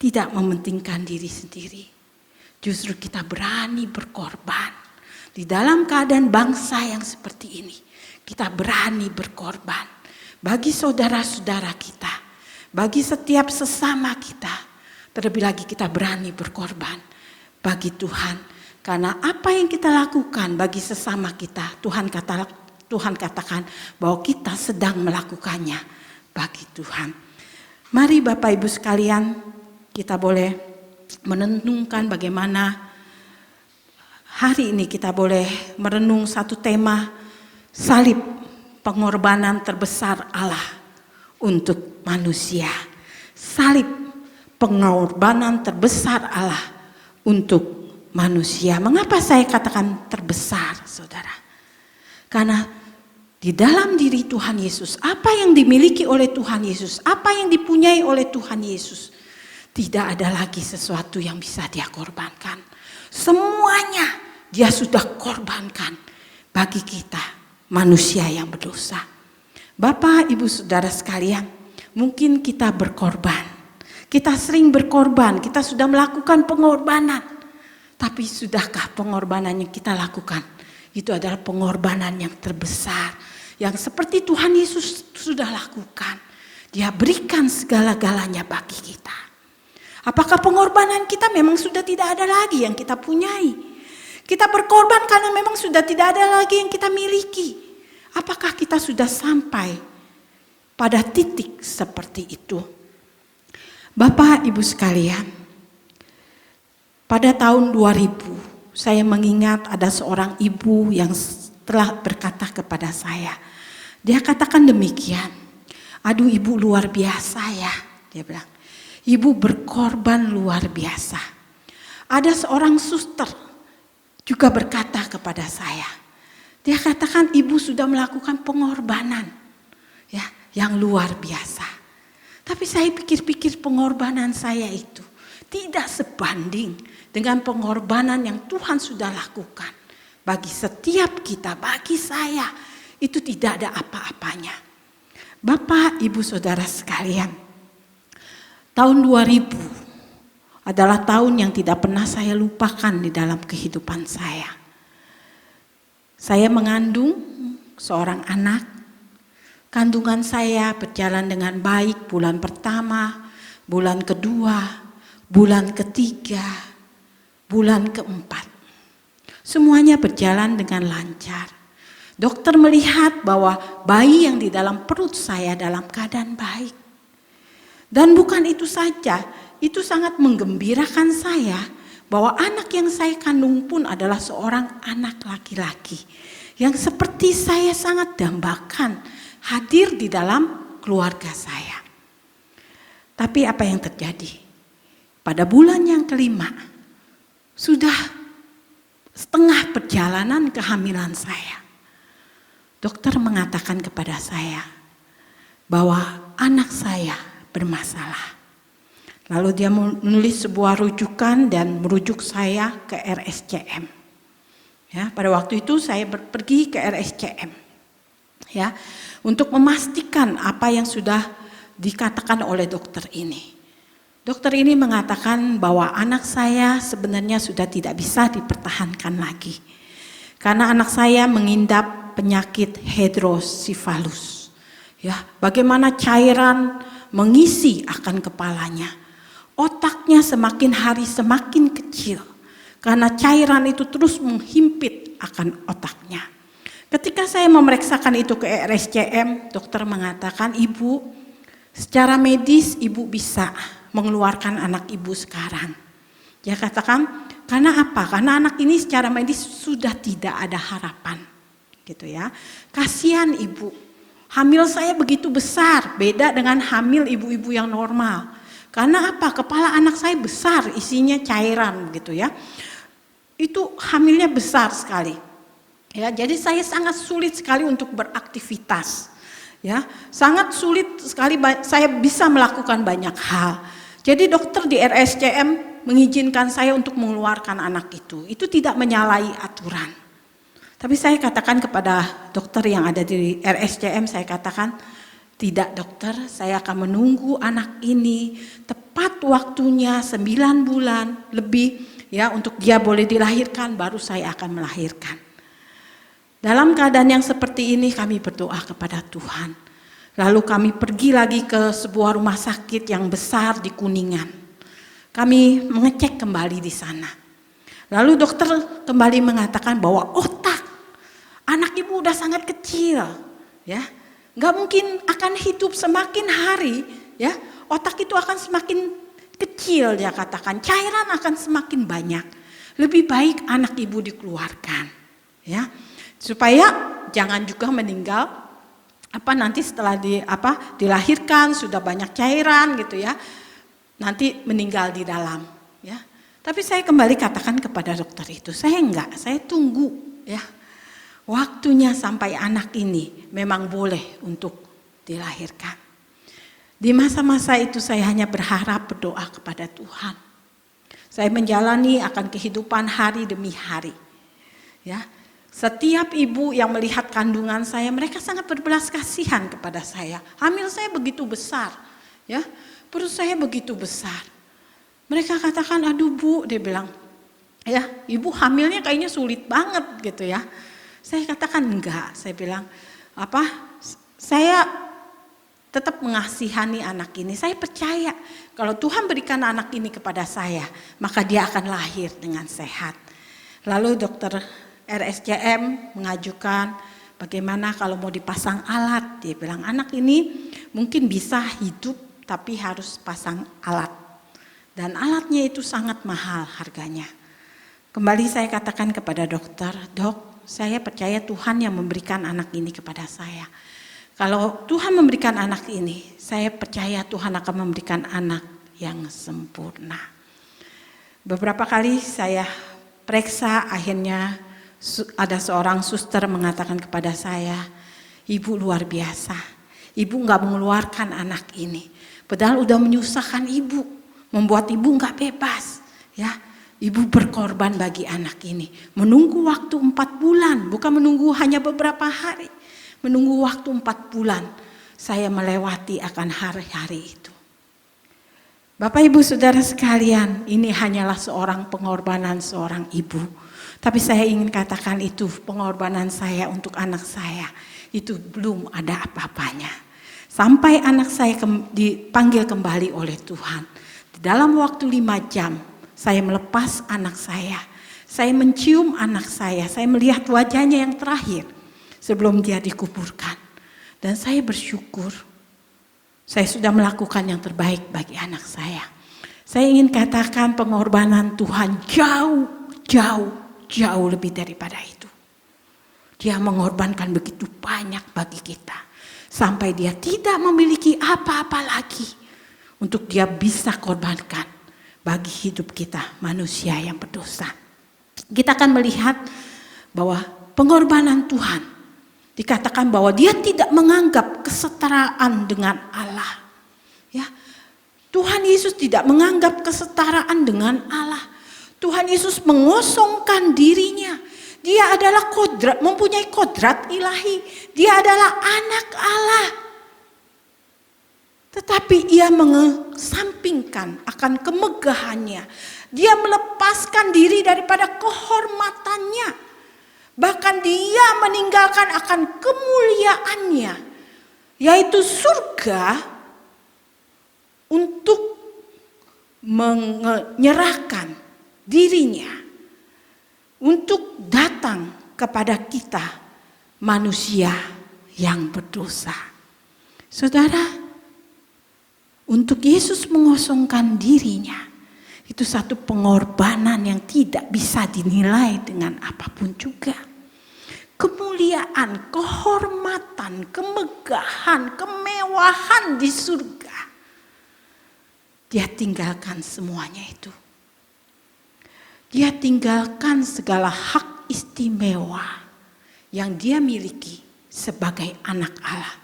tidak mementingkan diri sendiri. Justru kita berani berkorban. Di dalam keadaan bangsa yang seperti ini, kita berani berkorban bagi saudara-saudara kita, bagi setiap sesama kita. Terlebih lagi kita berani berkorban bagi Tuhan. Karena apa yang kita lakukan bagi sesama kita, Tuhan katakan bahwa kita sedang melakukannya bagi Tuhan. Mari Bapak Ibu sekalian, kita boleh menenungkan bagaimana hari ini kita boleh merenung satu tema, salib, pengorbanan terbesar Allah untuk manusia. Salib, pengorbanan terbesar Allah untuk manusia. Mengapa saya katakan terbesar, saudara? Karena di dalam diri Tuhan Yesus, apa yang dimiliki oleh Tuhan Yesus, apa yang dipunyai oleh Tuhan Yesus, tidak ada lagi sesuatu yang bisa dia korbankan. Semuanya dia sudah korbankan bagi kita manusia yang berdosa. Bapak, Ibu, Saudara sekalian, mungkin kita berkorban. Kita sering berkorban, kita sudah melakukan pengorbanan. Tapi sudahkah pengorbanan yang kita lakukan itu adalah pengorbanan yang terbesar, yang seperti Tuhan Yesus sudah lakukan. Dia berikan segala-galanya bagi kita. Apakah pengorbanan kita memang sudah tidak ada lagi yang kita punyai? Kita berkorban karena memang sudah tidak ada lagi yang kita miliki. Apakah kita sudah sampai pada titik seperti itu? Bapak, Ibu sekalian, pada tahun 2000 saya mengingat ada seorang ibu yang telah berkata kepada saya. Dia katakan demikian, "Aduh, Ibu luar biasa ya," dia bilang. Ibu berkorban luar biasa. Ada seorang suster juga berkata kepada saya. Dia katakan ibu sudah melakukan pengorbanan ya, yang luar biasa. Tapi saya pikir-pikir pengorbanan saya itu tidak sebanding dengan pengorbanan yang Tuhan sudah lakukan. Bagi setiap kita, bagi saya, itu tidak ada apa-apanya. Bapak, Ibu, Saudara sekalian, tahun 2000 adalah tahun yang tidak pernah saya lupakan di dalam kehidupan saya. Saya mengandung seorang anak. Kandungan saya berjalan dengan baik bulan pertama, bulan kedua, bulan ketiga, bulan keempat. Semuanya berjalan dengan lancar. Dokter melihat bahwa bayi yang di dalam perut saya dalam keadaan baik. Dan bukan itu saja, itu sangat menggembirakan saya bahwa anak yang saya kandung pun adalah seorang anak laki-laki yang seperti saya sangat dambakan hadir di dalam keluarga saya. Tapi apa yang terjadi? Pada bulan yang kelima, sudah setengah perjalanan kehamilan saya, dokter mengatakan kepada saya bahwa anak saya bermasalah. Lalu dia menulis sebuah rujukan dan merujuk saya ke RSCM. Ya, pada waktu itu saya pergi ke RSCM. Ya, untuk memastikan apa yang sudah dikatakan oleh dokter ini. Dokter ini mengatakan bahwa anak saya sebenarnya sudah tidak bisa dipertahankan lagi. Karena anak saya mengidap penyakit hidrosifalus. Ya, bagaimana cairan mengisi akan kepalanya. Otaknya semakin hari semakin kecil. Karena cairan itu terus menghimpit akan otaknya. Ketika saya memeriksakan itu ke RSCM, dokter mengatakan, "Ibu, secara medis ibu bisa mengeluarkan anak ibu sekarang." Dia katakan, karena apa? Karena anak ini secara medis sudah tidak ada harapan. gitu ya. Kasihan ibu, hamil saya begitu besar, beda dengan hamil ibu-ibu yang normal. Karena apa? Kepala anak saya besar, isinya cairan gitu ya. Itu hamilnya besar sekali. Ya, jadi saya sangat sulit sekali untuk beraktivitas. Ya, sangat sulit sekali saya bisa melakukan banyak hal. Jadi dokter di RSCM mengizinkan saya untuk mengeluarkan anak itu. Itu tidak menyalahi aturan. Tapi saya katakan kepada dokter yang ada di RSCM, saya katakan, tidak dokter, saya akan menunggu anak ini tepat waktunya 9 bulan lebih ya untuk dia boleh dilahirkan, baru saya akan melahirkan. Dalam keadaan yang seperti ini kami berdoa kepada Tuhan. Lalu kami pergi lagi ke sebuah rumah sakit yang besar di Kuningan. Kami mengecek kembali di sana. Lalu dokter kembali mengatakan bahwa otak anak ibu udah sangat kecil, ya, nggak mungkin akan hidup semakin hari, ya, otak itu akan semakin kecil, dia katakan, cairan akan semakin banyak. Lebih baik anak ibu dikeluarkan, ya. Supaya jangan juga meninggal nanti setelah dilahirkan sudah banyak cairan gitu ya, nanti meninggal di dalam ya. Tapi saya kembali katakan kepada dokter itu, saya tunggu ya waktunya sampai anak ini memang boleh untuk dilahirkan. Di masa-masa itu saya hanya berharap berdoa kepada Tuhan. Saya menjalani akan kehidupan hari demi hari ya. Setiap ibu yang melihat kandungan saya, mereka sangat berbelas kasihan kepada saya. Hamil saya begitu besar, ya, perut saya begitu besar. Mereka katakan, aduh Bu, dia bilang, ya ibu hamilnya kayaknya sulit banget gitu ya. Saya katakan enggak, saya bilang, saya tetap mengasihani anak ini. Saya percaya kalau Tuhan berikan anak ini kepada saya, maka dia akan lahir dengan sehat. Lalu dokter RSCM mengajukan bagaimana kalau mau dipasang alat. Dia bilang anak ini mungkin bisa hidup tapi harus pasang alat. Dan alatnya itu sangat mahal harganya. Kembali saya katakan kepada dokter, dok, saya percaya Tuhan yang memberikan anak ini kepada saya. Kalau Tuhan memberikan anak ini, saya percaya Tuhan akan memberikan anak yang sempurna. Beberapa kali saya periksa, akhirnya ada seorang suster mengatakan kepada saya, ibu luar biasa, ibu gak mengeluarkan anak ini. Padahal udah menyusahkan ibu, membuat ibu gak bebas. Ya, ibu berkorban bagi anak ini. Menunggu waktu 4 bulan, bukan menunggu hanya beberapa hari. Menunggu waktu 4 bulan, saya melewati akan hari-hari itu. Bapak ibu saudara sekalian, ini hanyalah seorang pengorbanan seorang ibu. Tapi saya ingin katakan itu pengorbanan saya untuk anak saya itu belum ada apa-apanya. Sampai anak saya dipanggil kembali oleh Tuhan. Dalam waktu 5 jam saya melepas anak saya. Saya mencium anak saya melihat wajahnya yang terakhir sebelum dia dikuburkan. Dan saya bersyukur saya sudah melakukan yang terbaik bagi anak saya. Saya ingin katakan pengorbanan Tuhan jauh lebih daripada itu. Dia mengorbankan begitu banyak bagi kita. Sampai dia tidak memiliki apa-apa lagi untuk dia bisa korbankan bagi hidup kita manusia yang berdosa. Kita akan melihat bahwa pengorbanan Tuhan dikatakan bahwa dia tidak menganggap kesetaraan dengan Allah. Ya, Tuhan Yesus tidak menganggap kesetaraan dengan Allah. Tuhan Yesus mengosongkan dirinya. Dia adalah mempunyai kodrat ilahi. Dia adalah anak Allah. Tetapi ia mengesampingkan akan kemegahannya. Dia melepaskan diri daripada kehormatannya. Bahkan dia meninggalkan akan kemuliaannya. Yaitu surga untuk menyerahkan dirinya untuk datang kepada kita manusia yang berdosa. Saudara, untuk Yesus mengosongkan dirinya itu satu pengorbanan yang tidak bisa dinilai dengan apapun juga. kemuliaan, kehormatan, kemegahan, kemewahan di surga. Dia tinggalkan semuanya itu. Dia tinggalkan segala hak istimewa yang dia miliki sebagai anak Allah.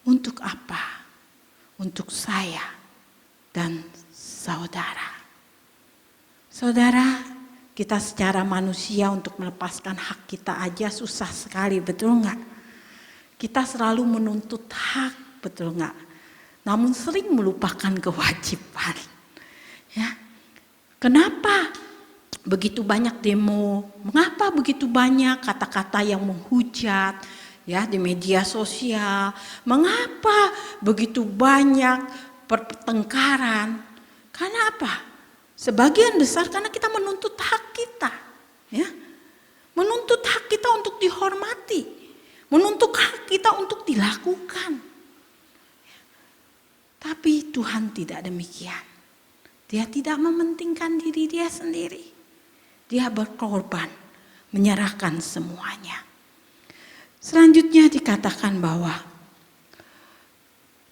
Untuk apa? Untuk saya dan saudara. Saudara, kita secara manusia untuk melepaskan hak kita aja susah sekali, betul nggak? Kita selalu menuntut hak, betul nggak? Namun sering melupakan kewajiban. Ya, kenapa begitu banyak demo? Mengapa begitu banyak kata-kata yang menghujat ya di media sosial? Mengapa begitu banyak pertengkaran? Karena apa? Sebagian besar karena kita menuntut hak kita, ya, menuntut hak kita untuk dihormati, menuntut hak kita untuk dilakukan. Tapi Tuhan tidak demikian. Dia tidak mementingkan diri dia sendiri. Dia berkorban, menyerahkan semuanya. Selanjutnya dikatakan bahwa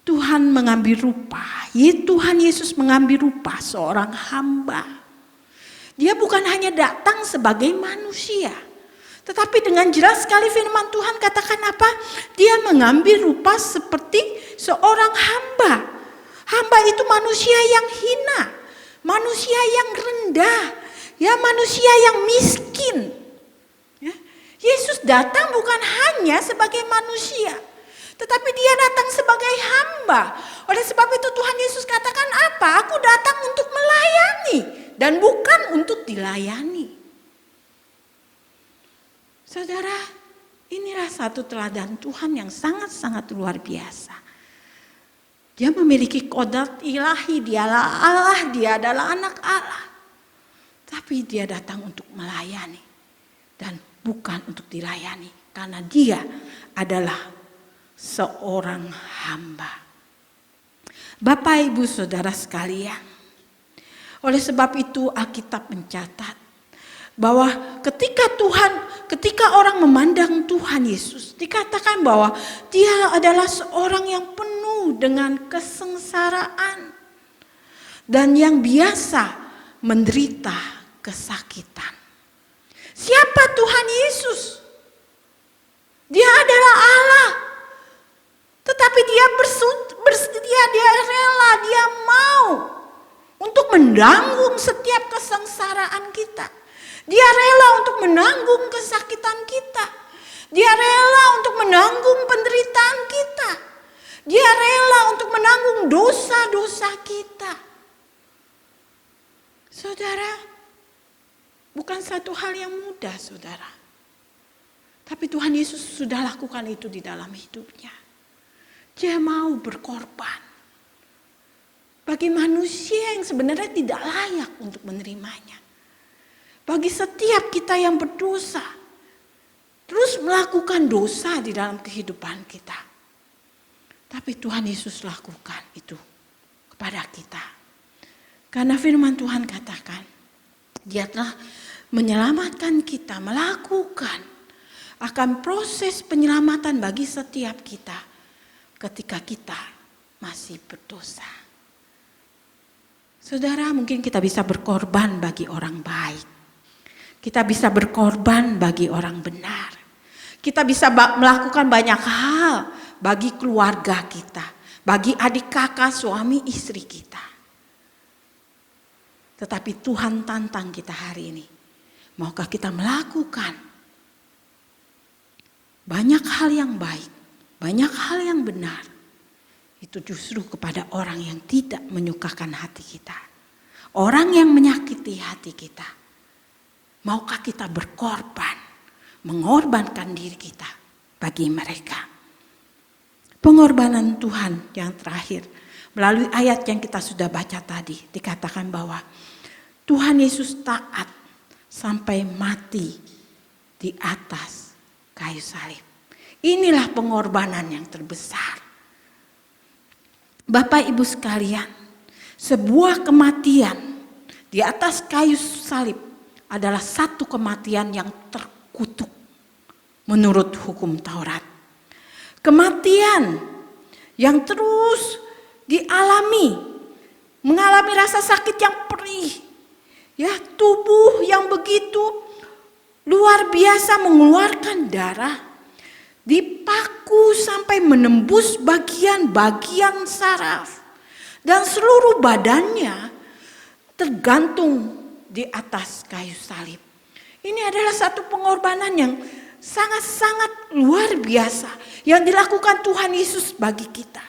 Tuhan mengambil rupa, Tuhan Yesus mengambil rupa seorang hamba. Dia bukan hanya datang sebagai manusia, tetapi dengan jelas sekali firman Tuhan katakan apa? Dia mengambil rupa seperti seorang hamba. Hamba itu manusia yang hina, manusia yang rendah, ya, manusia yang miskin. Ya. Yesus datang bukan hanya sebagai manusia, tetapi dia datang sebagai hamba. Oleh sebab itu Tuhan Yesus katakan apa? Aku datang untuk melayani dan bukan untuk dilayani. Saudara, inilah satu teladan Tuhan yang sangat-sangat luar biasa. Dia memiliki kodrat ilahi, dialah Allah, dia adalah anak Allah. Tapi dia datang untuk melayani dan bukan untuk dilayani. Karena dia adalah seorang hamba. Bapak, Ibu, Saudara sekalian. Oleh sebab itu Alkitab mencatat bahwa ketika orang memandang Tuhan Yesus, dikatakan bahwa dia adalah seorang yang penuh dengan kesengsaraan dan yang biasa menderita kesakitan. Siapa Tuhan Yesus? Dia adalah Allah. Tetapi dia bersedia, dia rela, dia mau untuk menanggung setiap kesengsaraan kita. Dia rela untuk menanggung kesakitan kita. Dia rela untuk menanggung penderitaan kita. Dia rela untuk menanggung dosa-dosa kita. Saudara, bukan satu hal yang mudah, saudara. Tapi Tuhan Yesus sudah lakukan itu di dalam hidupnya. Dia mau berkorban bagi manusia yang sebenarnya tidak layak untuk menerimanya. Bagi setiap kita yang berdosa, terus melakukan dosa di dalam kehidupan kita. Tapi Tuhan Yesus lakukan itu kepada kita. Karena firman Tuhan katakan, Dia telah menyelamatkan kita, melakukan akan proses penyelamatan bagi setiap kita ketika kita masih berdosa. Saudara, mungkin kita bisa berkorban bagi orang baik. Kita bisa berkorban bagi orang benar. Kita bisa melakukan banyak hal bagi keluarga kita, bagi adik kakak, suami, istri kita. Tetapi Tuhan tantang kita hari ini. Maukah kita melakukan banyak hal yang baik, banyak hal yang benar. Itu justru kepada orang yang tidak menyukakan hati kita. Orang yang menyakiti hati kita. Maukah kita berkorban, mengorbankan diri kita bagi mereka. Pengorbanan Tuhan yang terakhir, melalui ayat yang kita sudah baca tadi, dikatakan bahwa Tuhan Yesus taat sampai mati di atas kayu salib. Inilah pengorbanan yang terbesar. Bapak Ibu sekalian, sebuah kematian di atas kayu salib adalah satu kematian yang terkutuk. menurut hukum Taurat. Kematian yang terus dialami, mengalami rasa sakit yang perih, ya, tubuh yang begitu luar biasa mengeluarkan darah, dipaku sampai menembus bagian-bagian saraf, dan seluruh badannya tergantung di atas kayu salib. Ini adalah satu pengorbanan yang sangat-sangat luar biasa yang dilakukan Tuhan Yesus bagi kita.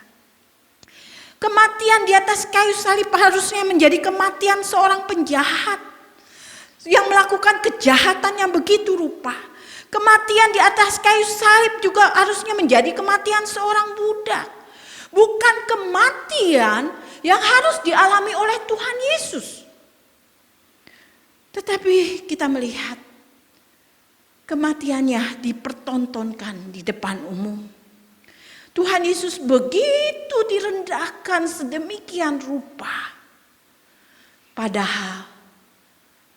Kematian di atas kayu salib harusnya menjadi kematian seorang penjahat yang melakukan kejahatan yang begitu rupa. Kematian di atas kayu salib juga harusnya menjadi kematian seorang budak. Bukan kematian yang harus dialami oleh Tuhan Yesus. Tetapi kita melihat kematiannya dipertontonkan di depan umum. Tuhan Yesus begitu direndahkan sedemikian rupa. Padahal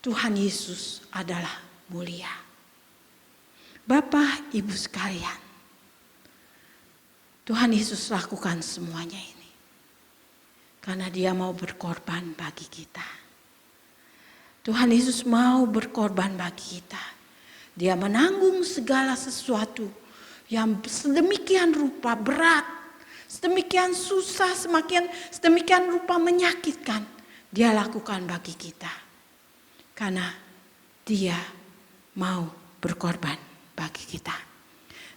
Tuhan Yesus adalah mulia. Bapak, Ibu sekalian, Tuhan Yesus lakukan semuanya ini karena Dia mau berkorban bagi kita. Tuhan Yesus mau berkorban bagi kita. Dia menanggung segala sesuatu yang sedemikian rupa berat, sedemikian susah, sedemikian rupa menyakitkan. Dia lakukan bagi kita. Karena Dia mau berkorban bagi kita.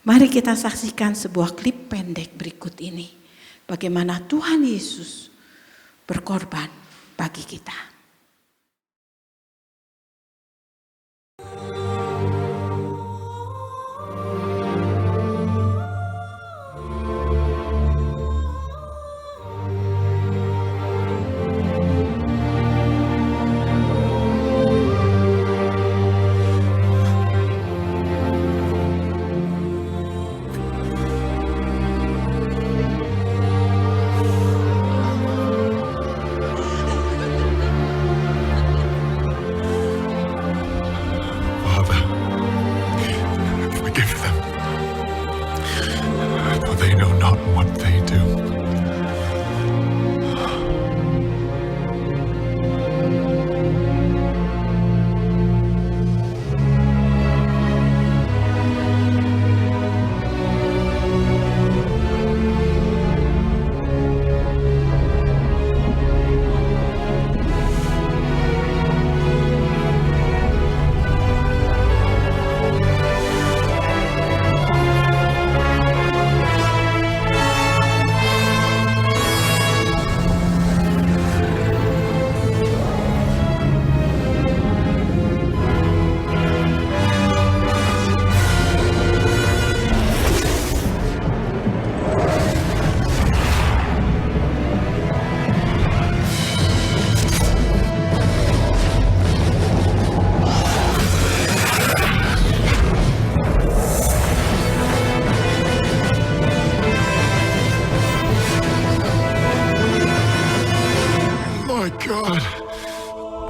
Mari kita saksikan sebuah klip pendek berikut ini. Bagaimana Tuhan Yesus berkorban bagi kita.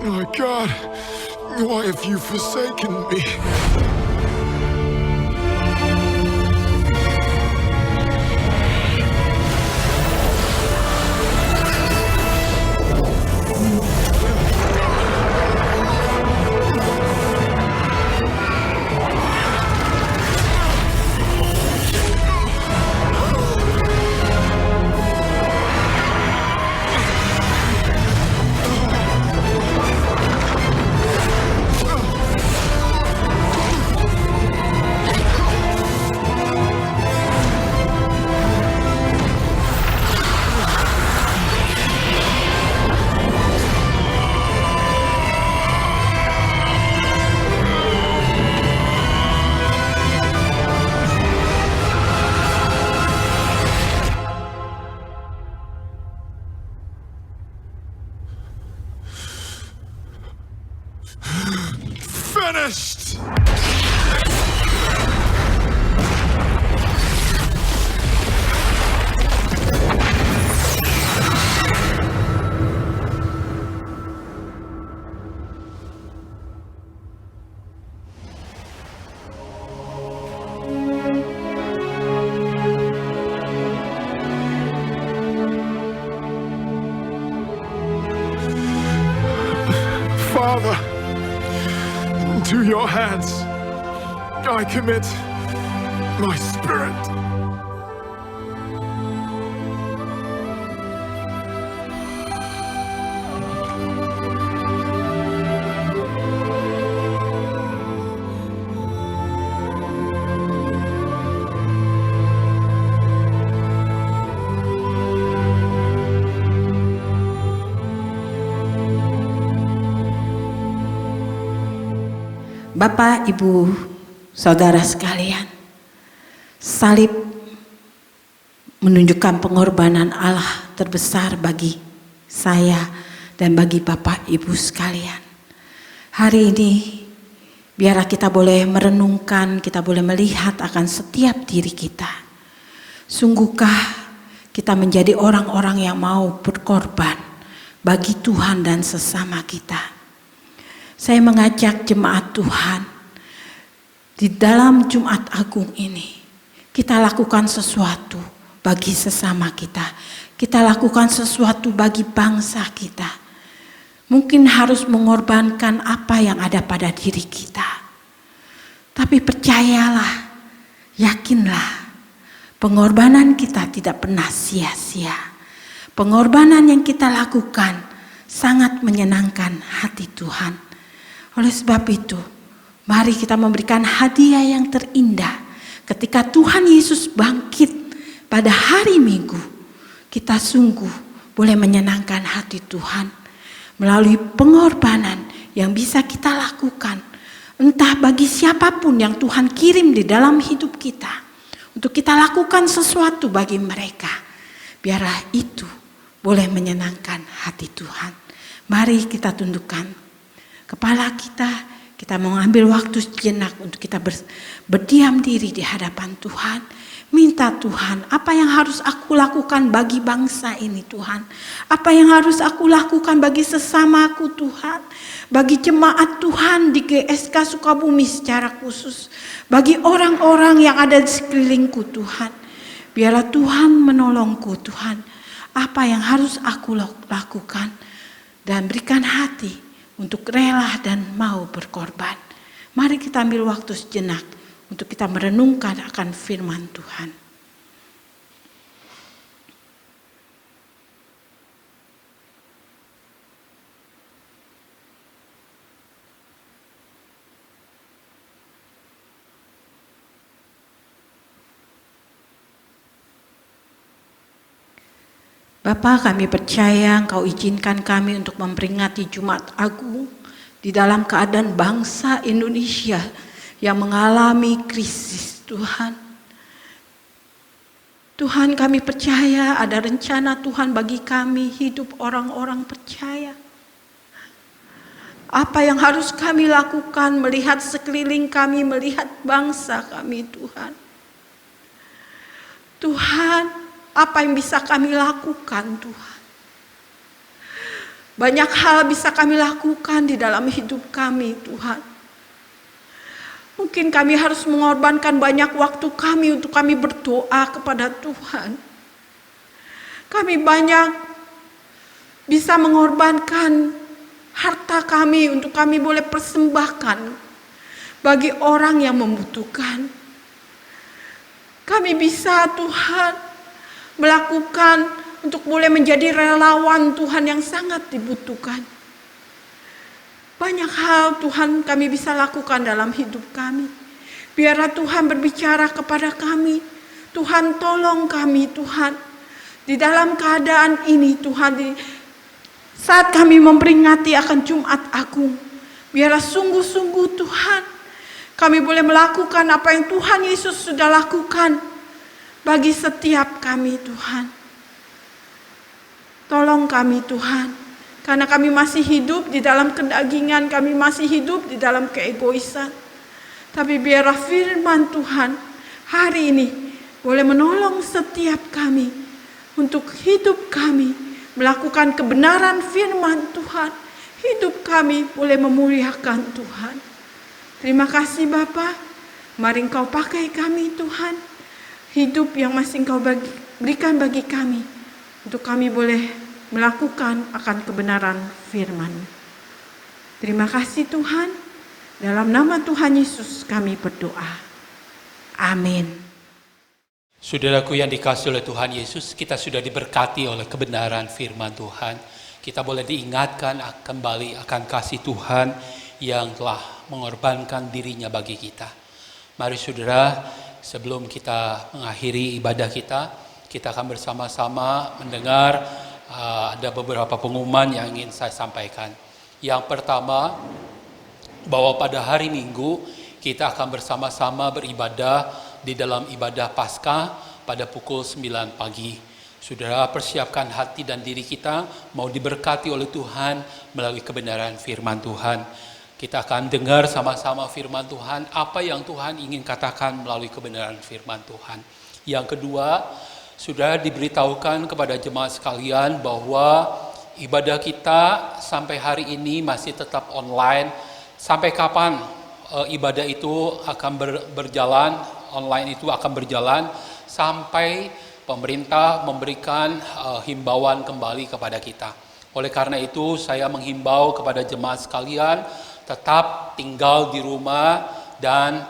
My God, why have you forsaken me? your hands I commit my spirit. Bapak, Ibu, Saudara sekalian, salib menunjukkan pengorbanan Allah terbesar bagi saya dan bagi Bapak Ibu sekalian. Hari ini biarlah kita boleh merenungkan, kita boleh melihat akan setiap diri kita. Sungguhkah kita menjadi orang-orang yang mau berkorban bagi Tuhan dan sesama kita? Saya mengajak jemaat Tuhan di dalam Jumat Agung ini, kita lakukan sesuatu bagi sesama kita. Kita lakukan sesuatu bagi bangsa kita. Mungkin harus mengorbankan apa yang ada pada diri kita. Tapi percayalah, yakinlah, pengorbanan kita tidak pernah sia-sia. Pengorbanan yang kita lakukan sangat menyenangkan hati Tuhan. Oleh sebab itu, mari kita memberikan hadiah yang terindah. Ketika Tuhan Yesus bangkit pada hari Minggu, kita sungguh boleh menyenangkan hati Tuhan melalui pengorbanan yang bisa kita lakukan. Entah bagi siapapun yang Tuhan kirim di dalam hidup kita, untuk kita lakukan sesuatu bagi mereka. Biarlah itu boleh menyenangkan hati Tuhan. Mari kita tundukkan kepala kita mau ambil waktu sejenak untuk kita berdiam diri di hadapan Tuhan. Minta Tuhan, apa yang harus aku lakukan bagi bangsa ini Tuhan? Apa yang harus aku lakukan bagi sesamaku Tuhan? Bagi jemaat Tuhan di GSK Sukabumi secara khusus. Bagi orang-orang yang ada di sekelilingku Tuhan. Biarlah Tuhan menolongku Tuhan. Apa yang harus aku lakukan? Dan berikan hati untuk rela dan mau berkorban. Mari kita ambil waktu sejenak untuk kita merenungkan akan firman Tuhan. Bapa, kami percaya Engkau izinkan kami untuk memperingati Jumat Agung di dalam keadaan bangsa Indonesia yang mengalami krisis Tuhan. Tuhan, kami percaya ada rencana Tuhan bagi kami hidup orang-orang percaya. Apa yang harus kami lakukan melihat sekeliling kami, melihat bangsa kami Tuhan. Tuhan, apa yang bisa kami lakukan Tuhan? Banyak hal bisa kami lakukan di dalam hidup kami Tuhan. Mungkin kami harus mengorbankan banyak waktu kami untuk kami berdoa kepada Tuhan. Kami banyak bisa mengorbankan harta kami untuk kami boleh persembahkan bagi orang yang membutuhkan. Kami bisa Tuhan melakukan untuk boleh menjadi relawan Tuhan yang sangat dibutuhkan. Banyak hal Tuhan kami bisa lakukan dalam hidup kami. Biarlah Tuhan berbicara kepada kami. Tuhan tolong kami Tuhan. Di dalam keadaan ini Tuhan, saat kami memperingati akan Jumat Agung. Biarlah sungguh-sungguh Tuhan, kami boleh melakukan apa yang Tuhan Yesus sudah lakukan bagi setiap kami Tuhan. Tolong kami Tuhan, karena kami masih hidup di dalam kedagingan, kami masih hidup di dalam keegoisan. Tapi biarlah firman Tuhan hari ini boleh menolong setiap kami untuk hidup kami melakukan kebenaran firman Tuhan. Hidup kami boleh memuliakan Tuhan. Terima kasih Bapa, mari Engkau pakai kami Tuhan. Hidup yang masih Engkau berikan bagi kami, untuk kami boleh melakukan akan kebenaran firman. Terima kasih Tuhan, Dalam nama Tuhan Yesus kami berdoa. Amin. Saudaraku yang dikasihi oleh Tuhan Yesus, kita sudah diberkati oleh kebenaran firman Tuhan. Kita boleh diingatkan kembali akan kasih Tuhan yang telah mengorbankan dirinya bagi kita. Mari saudara, sebelum kita mengakhiri ibadah kita akan bersama-sama mendengar ada beberapa pengumuman yang ingin saya sampaikan. Yang pertama, bahwa pada hari Minggu kita akan bersama-sama beribadah di dalam ibadah Paskah pada pukul 9 pagi. Saudara, persiapkan hati dan diri kita mau diberkati oleh Tuhan melalui kebenaran firman Tuhan. Kita akan dengar sama-sama firman Tuhan, apa yang Tuhan ingin katakan melalui kebenaran firman Tuhan. Yang kedua, sudah diberitahukan kepada jemaat sekalian bahwa ibadah kita sampai hari ini masih tetap online. Sampai kapan ibadah itu akan berjalan, online itu akan berjalan, sampai pemerintah memberikan himbauan kembali kepada kita. Oleh karena itu saya menghimbau kepada jemaat sekalian tetap tinggal di rumah dan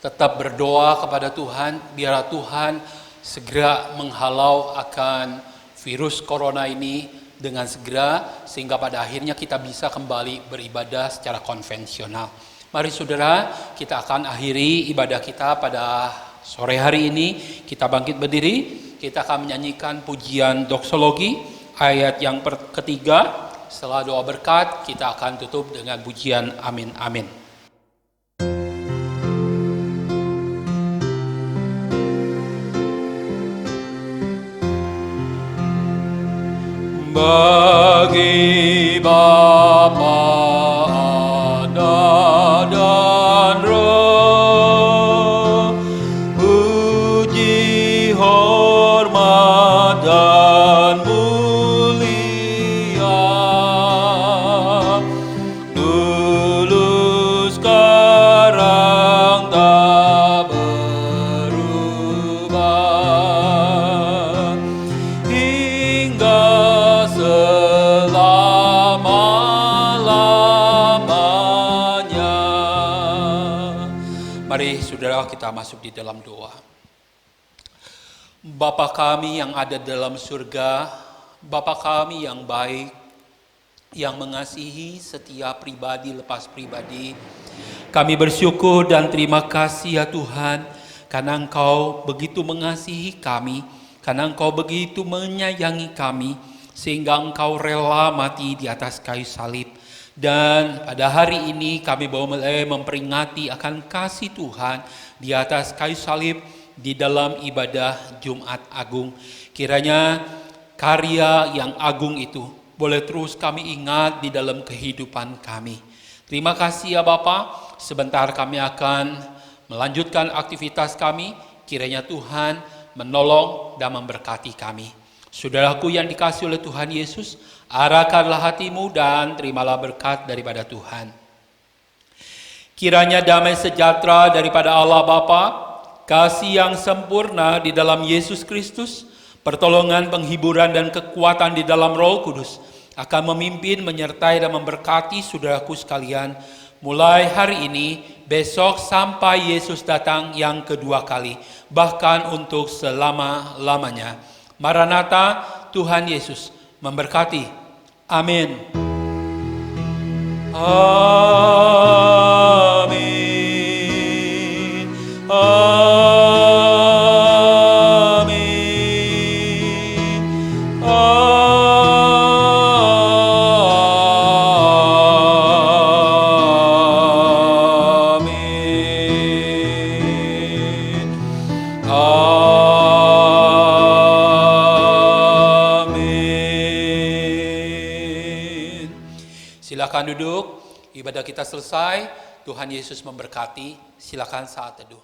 tetap berdoa kepada Tuhan, biar Tuhan segera menghalau akan virus corona ini dengan segera, sehingga pada akhirnya kita bisa kembali beribadah secara konvensional. Mari saudara, kita akan akhiri ibadah kita pada sore hari ini. Kita bangkit berdiri, kita akan menyanyikan pujian doksologi ayat yang ketiga. Setelah doa berkat, kita akan tutup dengan pujian amin amin. Bagi Bapa, Anak dan Roh, puji, hormat dan mulia, dulu sekarang tak berubah, hingga selama-lamanya. Mari saudara, kita masuk di dalam doa. Bapa kami yang ada dalam surga, Bapa kami yang baik, yang mengasihi setiap pribadi lepas pribadi, kami bersyukur dan terima kasih ya Tuhan, karena Engkau begitu mengasihi kami, karena Engkau begitu menyayangi kami, sehingga Engkau rela mati di atas kayu salib. Dan pada hari ini kami boleh memperingati akan kasih Tuhan di atas kayu salib di dalam ibadah Jumat Agung. Kiranya karya yang agung itu boleh terus kami ingat di dalam kehidupan kami. Terima kasih ya Bapa. Sebentar kami akan melanjutkan aktivitas kami. Kiranya Tuhan menolong dan memberkati kami. Saudaraku yang dikasihi oleh Tuhan Yesus, arahkanlah hatimu dan terimalah berkat daripada Tuhan. Kiranya damai sejahtera daripada Allah Bapa, kasih yang sempurna di dalam Yesus Kristus, pertolongan, penghiburan dan kekuatan di dalam Roh Kudus akan memimpin, menyertai dan memberkati saudaraku sekalian mulai hari ini, besok sampai Yesus datang yang kedua kali, bahkan untuk selama-lamanya. Maranatha, Tuhan Yesus memberkati. Amin. Amin. Amin. Amin. Amin. Silakan duduk. Ibadah kita selesai. Tuhan Yesus memberkati. Silakan saat teduh.